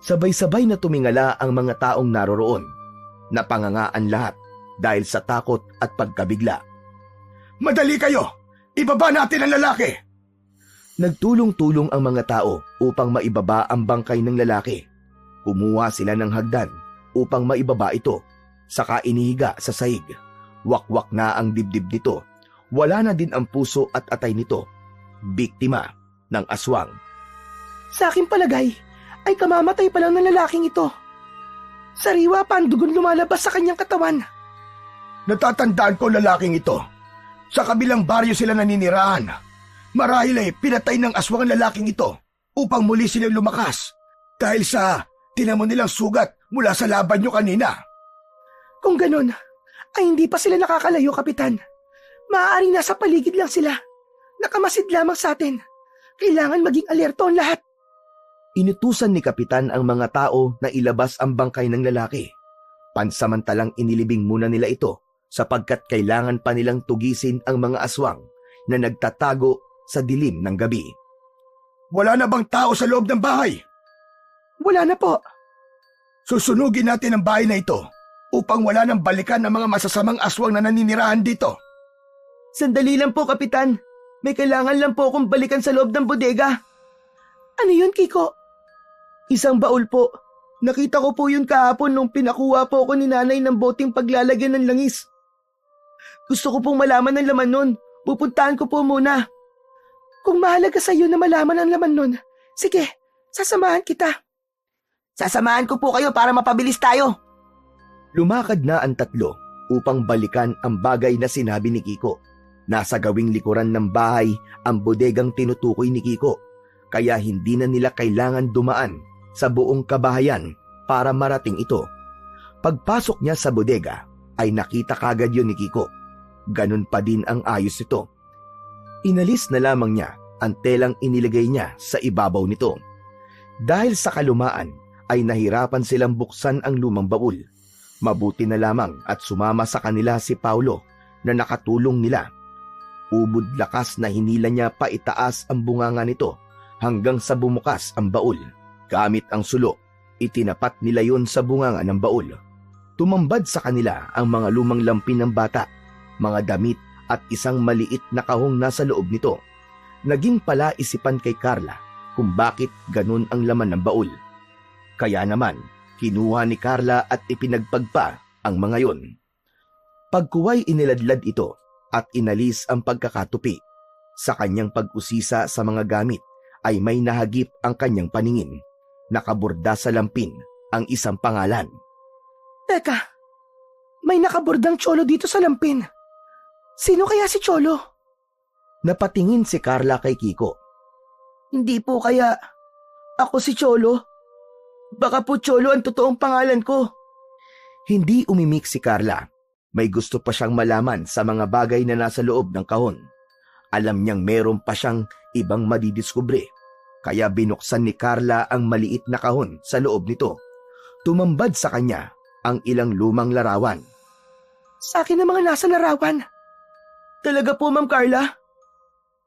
Sabay-sabay na tumingala ang mga taong naroroon. Napangangaan lahat dahil sa takot at pagkabigla. Madali kayo! Ibaba natin ang lalaki! Nagtulong-tulong ang mga tao upang maibaba ang bangkay ng lalaki. Kumuha sila ng hagdan upang maibaba ito, saka inihiga sa sahig. Wakwak na ang dibdib nito. Wala na din ang puso at atay nito. Biktima ng aswang. Sa aking palagay, ay kamamatay pa lang ng lalaking ito. Sariwa pa ang dugon lumalabas sa kanyang katawan. Natatandaan ko lalaking ito. Sa kabilang baryo sila naninirahan. Marahil ay pinatay ng aswang ang lalaking ito upang muli silang lumakas dahil sa tinamo nilang sugat mula sa laban nyo kanina. Kung ganun, ay hindi pa sila nakakalayo, Kapitan. Maaaring nasa paligid lang sila. Nakamasid lamang sa atin. Kailangan maging alerto ang lahat. Inutusan ni Kapitan ang mga tao na ilabas ang bangkay ng lalaki. Pansamantalang inilibing muna nila ito sapagkat kailangan pa nilang tugisin ang mga aswang na nagtatago sa dilim ng gabi. Wala na bang tao sa loob ng bahay? Wala na po. Susunugin natin ang bahay na ito upang wala nang balikan ng mga masasamang aswang na naninirahan dito. Sandali lang po, Kapitan. May kailangan lang po akong balikan sa loob ng bodega. Ano yun, Kiko? Isang baul po. Nakita ko po yun kahapon nung pinakuha po ako ni nanay ng boteng paglalagyan ng langis. Gusto ko pong malaman ang laman nun. Pupuntahan ko po muna. Kung mahalaga sa iyo na malaman ang laman nun, sige, sasamahan kita. Sasamahan ko po kayo para mapabilis tayo. Lumakad na ang tatlo upang balikan ang bagay na sinabi ni Kiko. Nasa gawing likuran ng bahay ang bodegang tinutukoy ni Kiko, kaya hindi na nila kailangan dumaan sa buong kabahayan para marating ito. Pagpasok niya sa bodega ay nakita kagad yun ni Kiko. Ganun pa din ang ayos nito. Inalis na lamang niya ang telang inilagay niya sa ibabaw nito. Dahil sa kalumaan ay nahirapan silang buksan ang lumang baul. Mabuti na lamang at sumama sa kanila si Paulo na nakatulong nila. Ubod lakas na hinila niya pa itaas ang bunganga nito hanggang sa bumukas ang baul. Gamit ang sulo, itinapat nila yon sa bunganga ng baul. Tumambad sa kanila ang mga lumang lampin ng bata, mga damit at isang maliit na kahong nasa loob nito. Naging palaisipan kay Carla kung bakit ganun ang laman ng baul. Kaya naman, kinuha ni Carla at ipinagpagpa ang mga yon. Pagkuway iniladlad ito at inalis ang pagkakatupi. Sa kanyang pag-usisa sa mga gamit ay may nahagip ang kanyang paningin. Nakaborda sa lampin ang isang pangalan. Teka, may nakabordang tsolo dito sa lampin. Sino kaya si Cholo? Napatingin si Carla kay Kiko. Hindi po kaya ako si Cholo. Baka po Cholo ang totoong pangalan ko. Hindi umimik si Carla. May gusto pa siyang malaman sa mga bagay na nasa loob ng kahon. Alam niyang meron pa siyang ibang madidiskubre. Kaya binuksan ni Carla ang maliit na kahon sa loob nito. Tumambad sa kanya ang ilang lumang larawan. Sa akin ang mga nasa larawan. Talaga po, Ma'am Carla?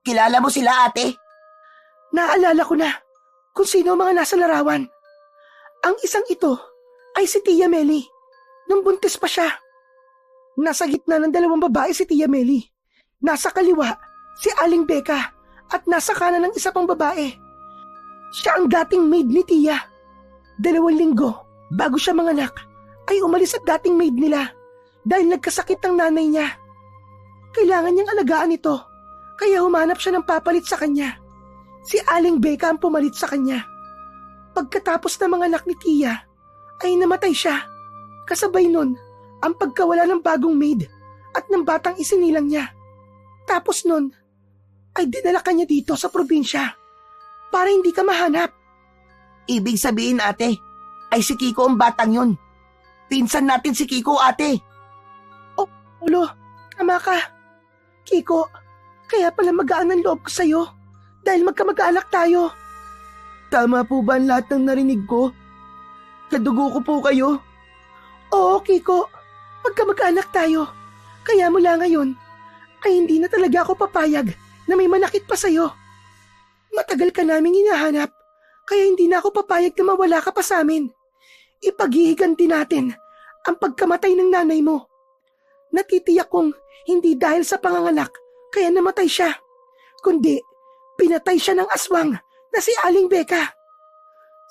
Kilala mo sila, ate? Naalala ko na kung sino ang mga nasa larawan. Ang isang ito ay si Tia Meli. Nung buntis pa siya. Nasa gitna ng dalawang babae si Tia Meli. Nasa kaliwa si Aling Becca at nasa kanan ng isa pang babae. Siya ang dating maid ni Tia. 2 linggo bago siya manganak ay umalis at dating maid nila dahil nagkasakit ang nanay niya. Kailangan niyang alagaan ito, kaya humanap siya ng papalit sa kanya. Si Aling Becca ang pumalit sa kanya. Pagkatapos na manganak ni Tia, ay namatay siya. Kasabay nun, ang pagkawala ng bagong maid at ng batang isinilang niya. Tapos nun, ay dinala kanya dito sa probinsya para hindi ka mahanap. Ibig sabihin, ate, ay si Kiko ang batang yun. Pinsan natin si Kiko, ate. Oh, Ulo, tama ka. Kiko, kaya pala magaan ang loob ko sa'yo dahil magkamag-anak tayo. Tama po ba ang lahat ng narinig ko? Kadugo ko po kayo? Oo, Kiko. Magkamag-anak tayo. Kaya mula ngayon, ay hindi na talaga ako papayag na may manakit pa sa'yo. Matagal ka naming hinahanap, kaya hindi na ako papayag na mawala ka pa sa amin. Ipaghihiganti natin ang pagkamatay ng nanay mo. Natitiyak kong hindi dahil sa panganganak kaya namatay siya, kundi pinatay siya ng aswang na si Aling Beka.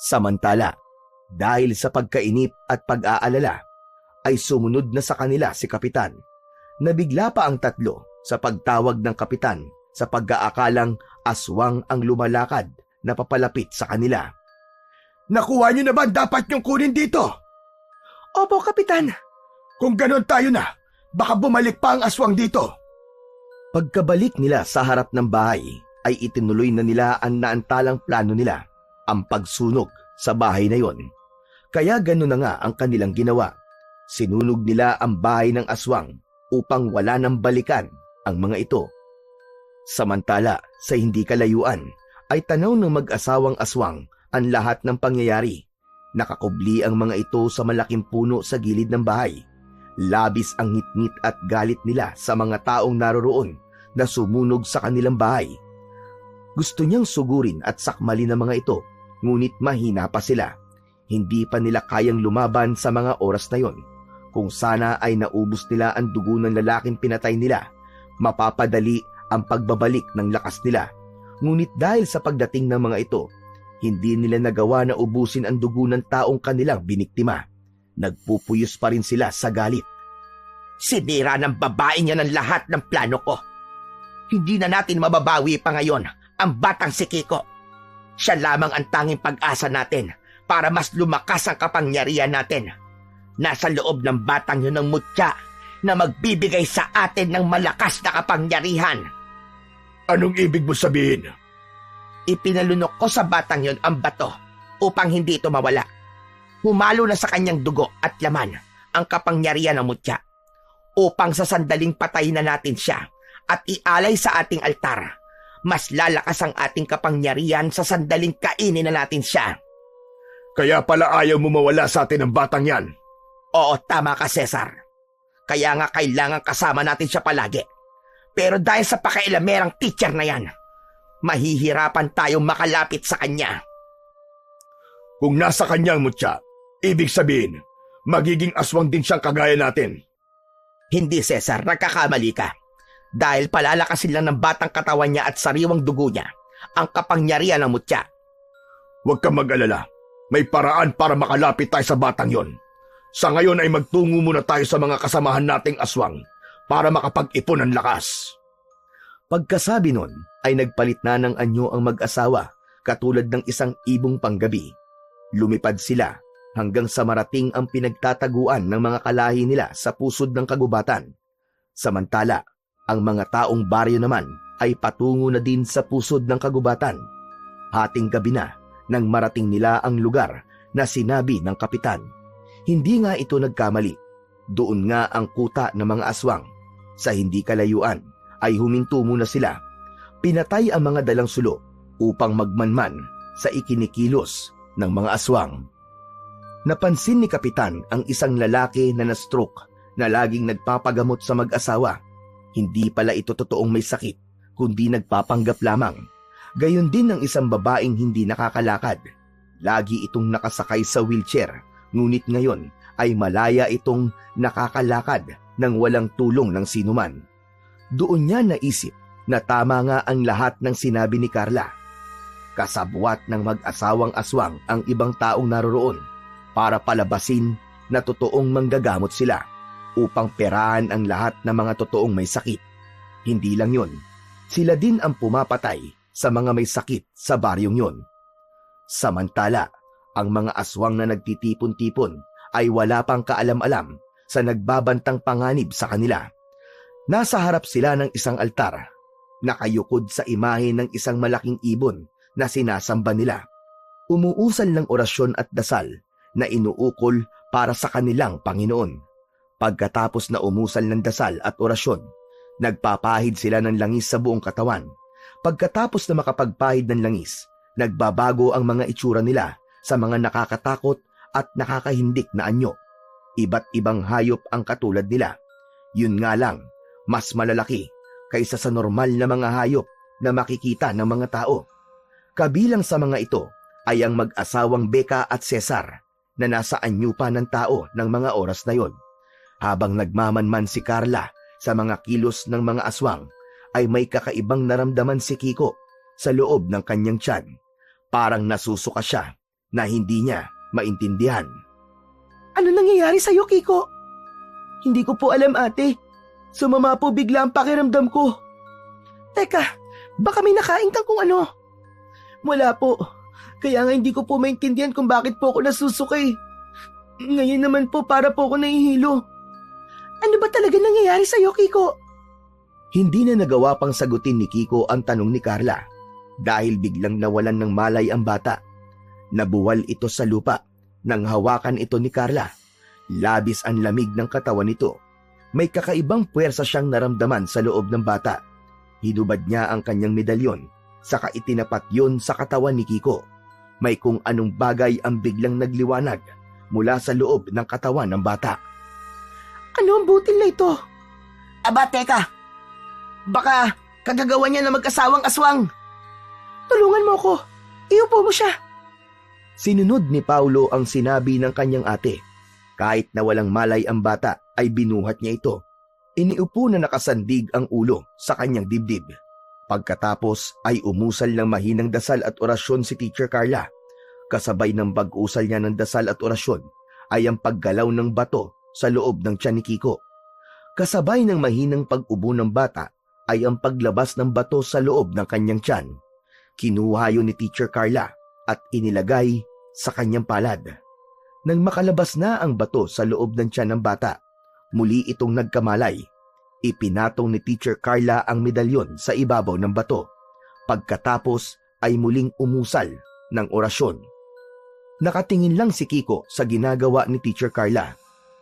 Samantala, dahil sa pagkainip at pag-aalala, ay sumunod na sa kanila si Kapitan. Nabigla pa ang tatlo sa pagtawag ng Kapitan sa pag-aakalang aswang ang lumalakad na papalapit sa kanila. Nakuha niyo na ba ang dapat niyong kunin dito? Opo, Kapitan. Kung ganon tayo na, baka bumalik pa ang aswang dito. Pagkabalik nila sa harap ng bahay, ay itinuloy na nila ang naantalang plano nila, ang pagsunog sa bahay na yon. Kaya gano'n na nga ang kanilang ginawa. Sinunog nila ang bahay ng aswang upang wala nang balikan ang mga ito. Samantala, sa hindi kalayuan, ay tanaw ng mag-asawang aswang ang lahat ng pangyayari. Nakakubli ang mga ito sa malaking puno sa gilid ng bahay. Labis ang ngitngit at galit nila sa mga taong naroroon na sumunog sa kanilang bahay. Gusto niyang sugurin at sakmalin ang mga ito, ngunit mahina pa sila. Hindi pa nila kayang lumaban sa mga oras na yon. Kung sana ay naubos nila ang dugo ng lalaking pinatay nila, mapapadali ang pagbabalik ng lakas nila. Ngunit dahil sa pagdating ng mga ito, hindi nila nagawa na ubusin ang dugo ng taong kanilang biniktima. Nagpupuyos pa rin sila sa galit. Sinira ng babae niya ng lahat ng plano ko. Hindi na natin mababawi pa ngayon ang batang si Kiko. Siya lamang ang tanging pag-asa natin para mas lumakas ang kapangyarihan natin. Nasa loob ng batang yun ng mutya na magbibigay sa atin ng malakas na kapangyarihan. Anong ibig mo sabihin? Ipinalunok ko sa batang yun ang bato upang hindi ito mawala. Humalo na sa kanyang dugo at laman ang kapangyarihan ng mutya upang sa sandaling patayin na natin siya at ialay sa ating altar. Mas lalakas ang ating kapangyarihan sa sandaling kainin na natin siya. Kaya pala ayaw mo mawala sa atin ang batang yan. Oo, tama ka, Cesar. Kaya nga kailangan kasama natin siya palagi. Pero dahil sa pakailamerang teacher na yan, mahihirapan tayong makalapit sa kanya. Kung nasa kanyang mutya, ibig sabihin, magiging aswang din siyang kagaya natin. Hindi, Cesar, nagkakamali ka. Dahil palalakasin lang ng batang katawan niya at sariwang dugo niya ang kapangyarihan ng mutya. Huwag kang mag-alala. May paraan para makalapit tayo sa batang yon. Sa ngayon ay magtungo muna tayo sa mga kasamahan nating aswang para makapag-ipon ng lakas. Pagkasabi nun, ay nagpalit na ng anyo ang mag-asawa katulad ng isang ibong panggabi. Lumipad sila hanggang sa marating ang pinagtataguan ng mga kalahi nila sa pusod ng kagubatan. Samantala, ang mga taong baryo naman ay patungo na din sa pusod ng kagubatan. Hating gabi na nang marating nila ang lugar na sinabi ng kapitan. Hindi nga ito nagkamali. Doon nga ang kuta ng mga aswang. Sa hindi kalayuan ay huminto muna sila. Pinatay ang mga dalang sulo upang magmanman sa ikinikilos ng mga aswang. Napansin ni kapitan ang isang lalaki na na-stroke na laging nagpapagamot sa mag-asawa. Hindi pala ito totoong may sakit, kundi nagpapanggap lamang. Gayon din ang isang babaeng hindi nakakalakad. Lagi itong nakasakay sa wheelchair, ngunit ngayon ay malaya itong nakakalakad nang walang tulong ng sinuman. Doon niya naisip na tama nga ang lahat ng sinabi ni Carla. Kasabwat ng mag-asawang aswang ang ibang taong naroroon para palabasin na totoong manggagamot sila upang perahan ang lahat ng mga totoong may sakit. Hindi lang yon, sila din ang pumapatay sa mga may sakit sa baryong yon. Samantala, ang mga aswang na nagtitipon-tipon ay wala pang kaalam-alam sa nagbabantang panganib sa kanila. Nasa harap sila ng isang altar, nakayukod sa imahe ng isang malaking ibon na sinasamba nila. Umuusal ng orasyon at dasal na inuukol para sa kanilang Panginoon. Pagkatapos na umusal ng dasal at orasyon, nagpapahid sila ng langis sa buong katawan. Pagkatapos na makapagpahid ng langis, nagbabago ang mga itsura nila sa mga nakakatakot at nakakahindik na anyo. Iba't ibang hayop ang katulad nila. Yun nga lang, mas malalaki kaysa sa normal na mga hayop na makikita ng mga tao. Kabilang sa mga ito ay ang mag-asawang Becca at Cesar na nasa anyo pa ng tao ng mga oras na yon. Habang nagmamanman si Carla sa mga kilos ng mga aswang, ay may kakaibang naramdaman si Kiko sa loob ng kanyang tiyan. Parang nasusuka siya na hindi niya maintindihan. Ano nangyayari sa'yo, Kiko? Hindi ko po alam, ate. Sumama po bigla ang pakiramdam ko. Teka, baka may nakain kang kung ano. Wala po. Kaya nga hindi ko po maintindihan kung bakit po ako nasusuka eh. Ngayon naman po para po ako nahihilo. Ano ba talaga nangyayari sa'yo, Kiko? Hindi na nagawa pang sagutin ni Kiko ang tanong ni Carla dahil biglang nawalan ng malay ang bata. Nabuwal ito sa lupa nang hawakan ito ni Carla. Labis ang lamig ng katawan nito. May kakaibang puwersa siyang naramdaman sa loob ng bata. Hinubad niya ang kanyang medalyon, saka itinapat yun sa katawan ni Kiko. May kung anong bagay ang biglang nagliwanag mula sa loob ng katawan ng bata. Ano ang butil na ito? Aba, teka. Baka kagagawa niya na mag-asawang aswang. Tulungan mo ko. Iupo mo siya. Sinunod ni Paulo ang sinabi ng kanyang ate. Kahit na walang malay ang bata, ay binuhat niya ito. Iniupo na nakasandig ang ulo sa kanyang dibdib. Pagkatapos ay umusal ng mahinang dasal at orasyon si Teacher Carla. Kasabay ng pag-usal niya ng dasal at orasyon ay ang paggalaw ng bato sa loob ng tiyan ni Kiko. Kasabay ng mahinang pag-ubo ng bata ay ang paglabas ng bato sa loob ng kanyang tiyan. Kinuha yun ni Teacher Carla at inilagay sa kanyang palad. Nang makalabas na ang bato sa loob ng tiyan ng bata, muli itong nagkamalay. Ipinatong ni Teacher Carla ang medalyon sa ibabaw ng bato. Pagkatapos ay muling umusal ng orasyon. Nakatingin lang si Kiko sa ginagawa ni Teacher Carla.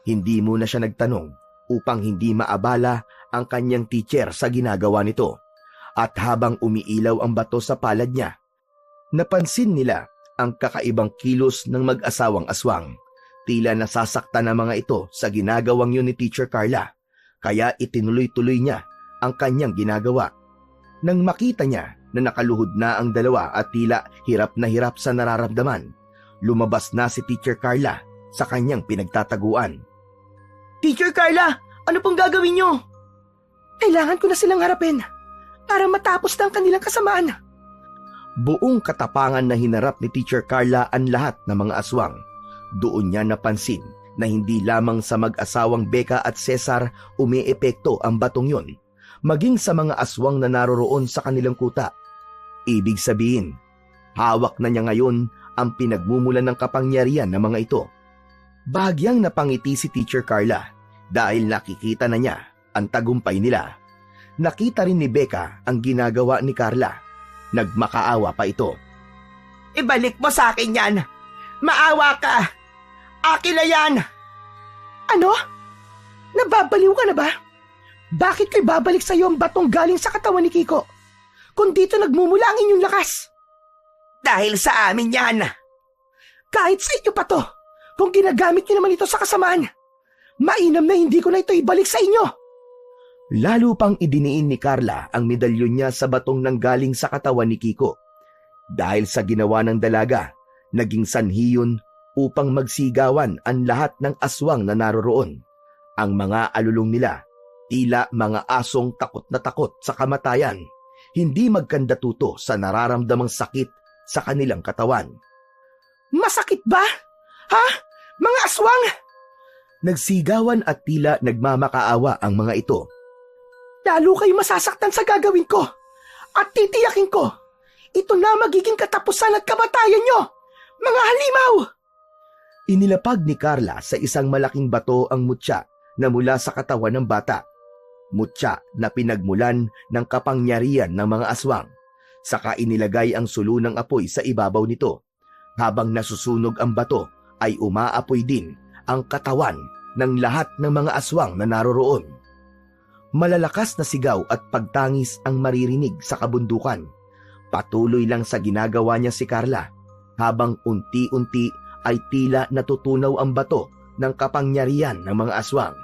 Hindi muna siya nagtanong upang hindi maabala ang kanyang teacher sa ginagawa nito. At habang umiilaw ang bato sa palad niya, napansin nila ang kakaibang kilos ng mag-asawang aswang. Tila nasasaktan ang mga ito sa ginagawang yun ni Teacher Carla, kaya itinuloy-tuloy niya ang kanyang ginagawa. Nang makita niya na nakaluhod na ang dalawa at tila hirap na hirap sa nararamdaman, lumabas na si Teacher Carla sa kanyang pinagtataguan. Teacher Carla, ano pong gagawin niyo? Kailangan ko na silang harapin para matapos na ang kanilang kasamaan. Buong katapangan na hinarap ni Teacher Carla ang lahat ng mga aswang. Doon niya napansin na hindi lamang sa mag-asawang Becca at Cesar umiepekto ang batong yon, maging sa mga aswang na naroroon sa kanilang kuta. Ibig sabihin, hawak na niya ngayon ang pinagmumulan ng kapangyarihan ng mga ito. Bahagyang napangiti si Teacher Carla dahil nakikita na niya ang tagumpay nila. Nakita rin ni Becca ang ginagawa ni Carla. Nagmakaawa pa ito. Ibalik mo sa akin yan. Maawa ka. Akin na yan. Ano? Nababaliw ka na ba? Bakit ko'y babalik sa'yo ang batong galing sa katawan ni Kiko? Kung dito nagmumula ang inyong lakas. Dahil sa amin yan. Kahit sa inyo pa to, kung ginagamit niyo naman ito sa kasamaan, mainam na hindi ko na ito ibalik sa inyo. Lalo pang idiniin ni Carla ang medalyon niya sa batong nanggaling sa katawan ni Kiko. Dahil sa ginawa ng dalaga, naging sanhi yun upang magsigawan ang lahat ng aswang na naroroon. Ang mga alulong nila, tila mga asong takot na takot sa kamatayan, hindi magkandatuto sa nararamdamang sakit sa kanilang katawan. Masakit ba? Ha? Mga aswang! Nagsigawan at tila nagmamakaawa ang mga ito. Lalo kayo masasaktan sa gagawin ko at titiyakin ko, ito na magiging katapusan at kamatayan nyo, mga halimaw! Inilapag ni Carla sa isang malaking bato ang mutya na mula sa katawan ng bata. Mutya na pinagmulan ng kapangyarihan ng mga aswang. Saka inilagay ang sulo ng apoy sa ibabaw nito. Habang nasusunog ang bato ay umaapoy din ang katawan ng lahat ng mga aswang na naroroon. Malalakas na sigaw at pagtangis ang maririnig sa kabundukan. Patuloy lang sa ginagawa niya si Carla habang unti-unti ay tila natutunaw ang bato ng kapangyarihan ng mga aswang.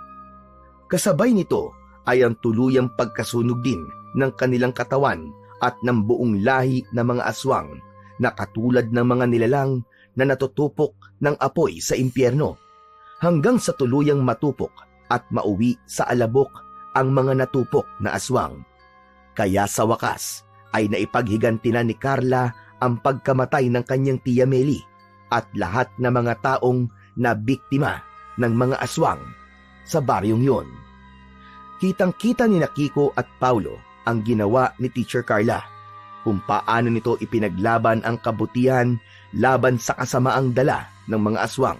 Kasabay nito ay ang tuluyang pagkasunog din ng kanilang katawan at ng buong lahi ng mga aswang na katulad ng mga nilalang na natutupok ng apoy sa impyerno, hanggang sa tuluyang matupok at mauwi sa alabok ang mga natupok na aswang. Kaya sa wakas ay naipaghiganti na ni Carla ang pagkamatay ng kanyang tiya Meli at lahat ng mga taong na biktima ng mga aswang sa baryong yun. Kitang-kita ni Kiko at Paulo ang ginawa ni Teacher Carla, kung paano nito ipinaglaban ang kabutihan laban sa kasamaang dala ng mga aswang.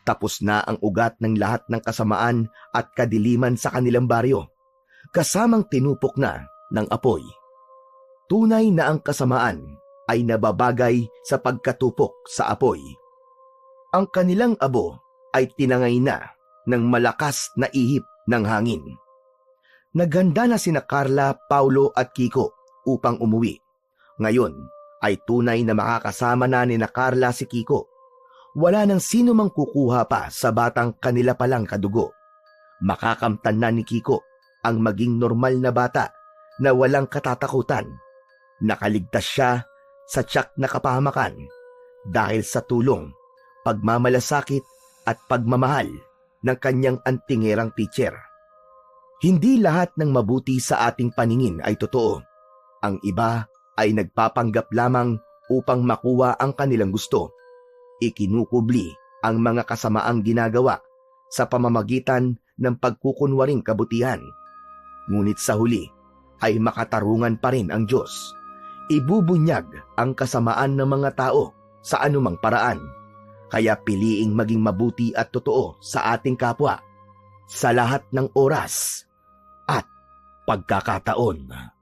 Tapos na ang ugat ng lahat ng kasamaan at kadiliman sa kanilang baryo, kasamang tinupok na ng apoy. Tunay na ang kasamaan ay nababagay sa pagkatupok sa apoy. Ang kanilang abo ay tinangay na ng malakas na ihip ng hangin. Naghanda na sina Carla, Paulo at Kiko upang umuwi. Ngayon ay tunay na makakasama na ni Carla si Kiko. Wala nang sino mang kukuha pa sa batang kanila palang kadugo. Makakamtan na ni Kiko ang maging normal na bata na walang katatakutan. Nakaligtas siya sa tiyak na kapahamakan dahil sa tulong, pagmamalasakit at pagmamahal ng kanyang antingerang teacher. Hindi lahat ng mabuti sa ating paningin ay totoo. Ang iba ay nagpapanggap lamang upang makuha ang kanilang gusto. Ikinukubli ang mga kasamaang ginagawa sa pamamagitan ng pagkukunwaring kabutihan. Ngunit sa huli ay makatarungan pa rin ang Diyos. Ibubunyag ang kasamaan ng mga tao sa anumang paraan. Kaya piliing maging mabuti at totoo sa ating kapwa sa lahat ng oras at pagkakataon.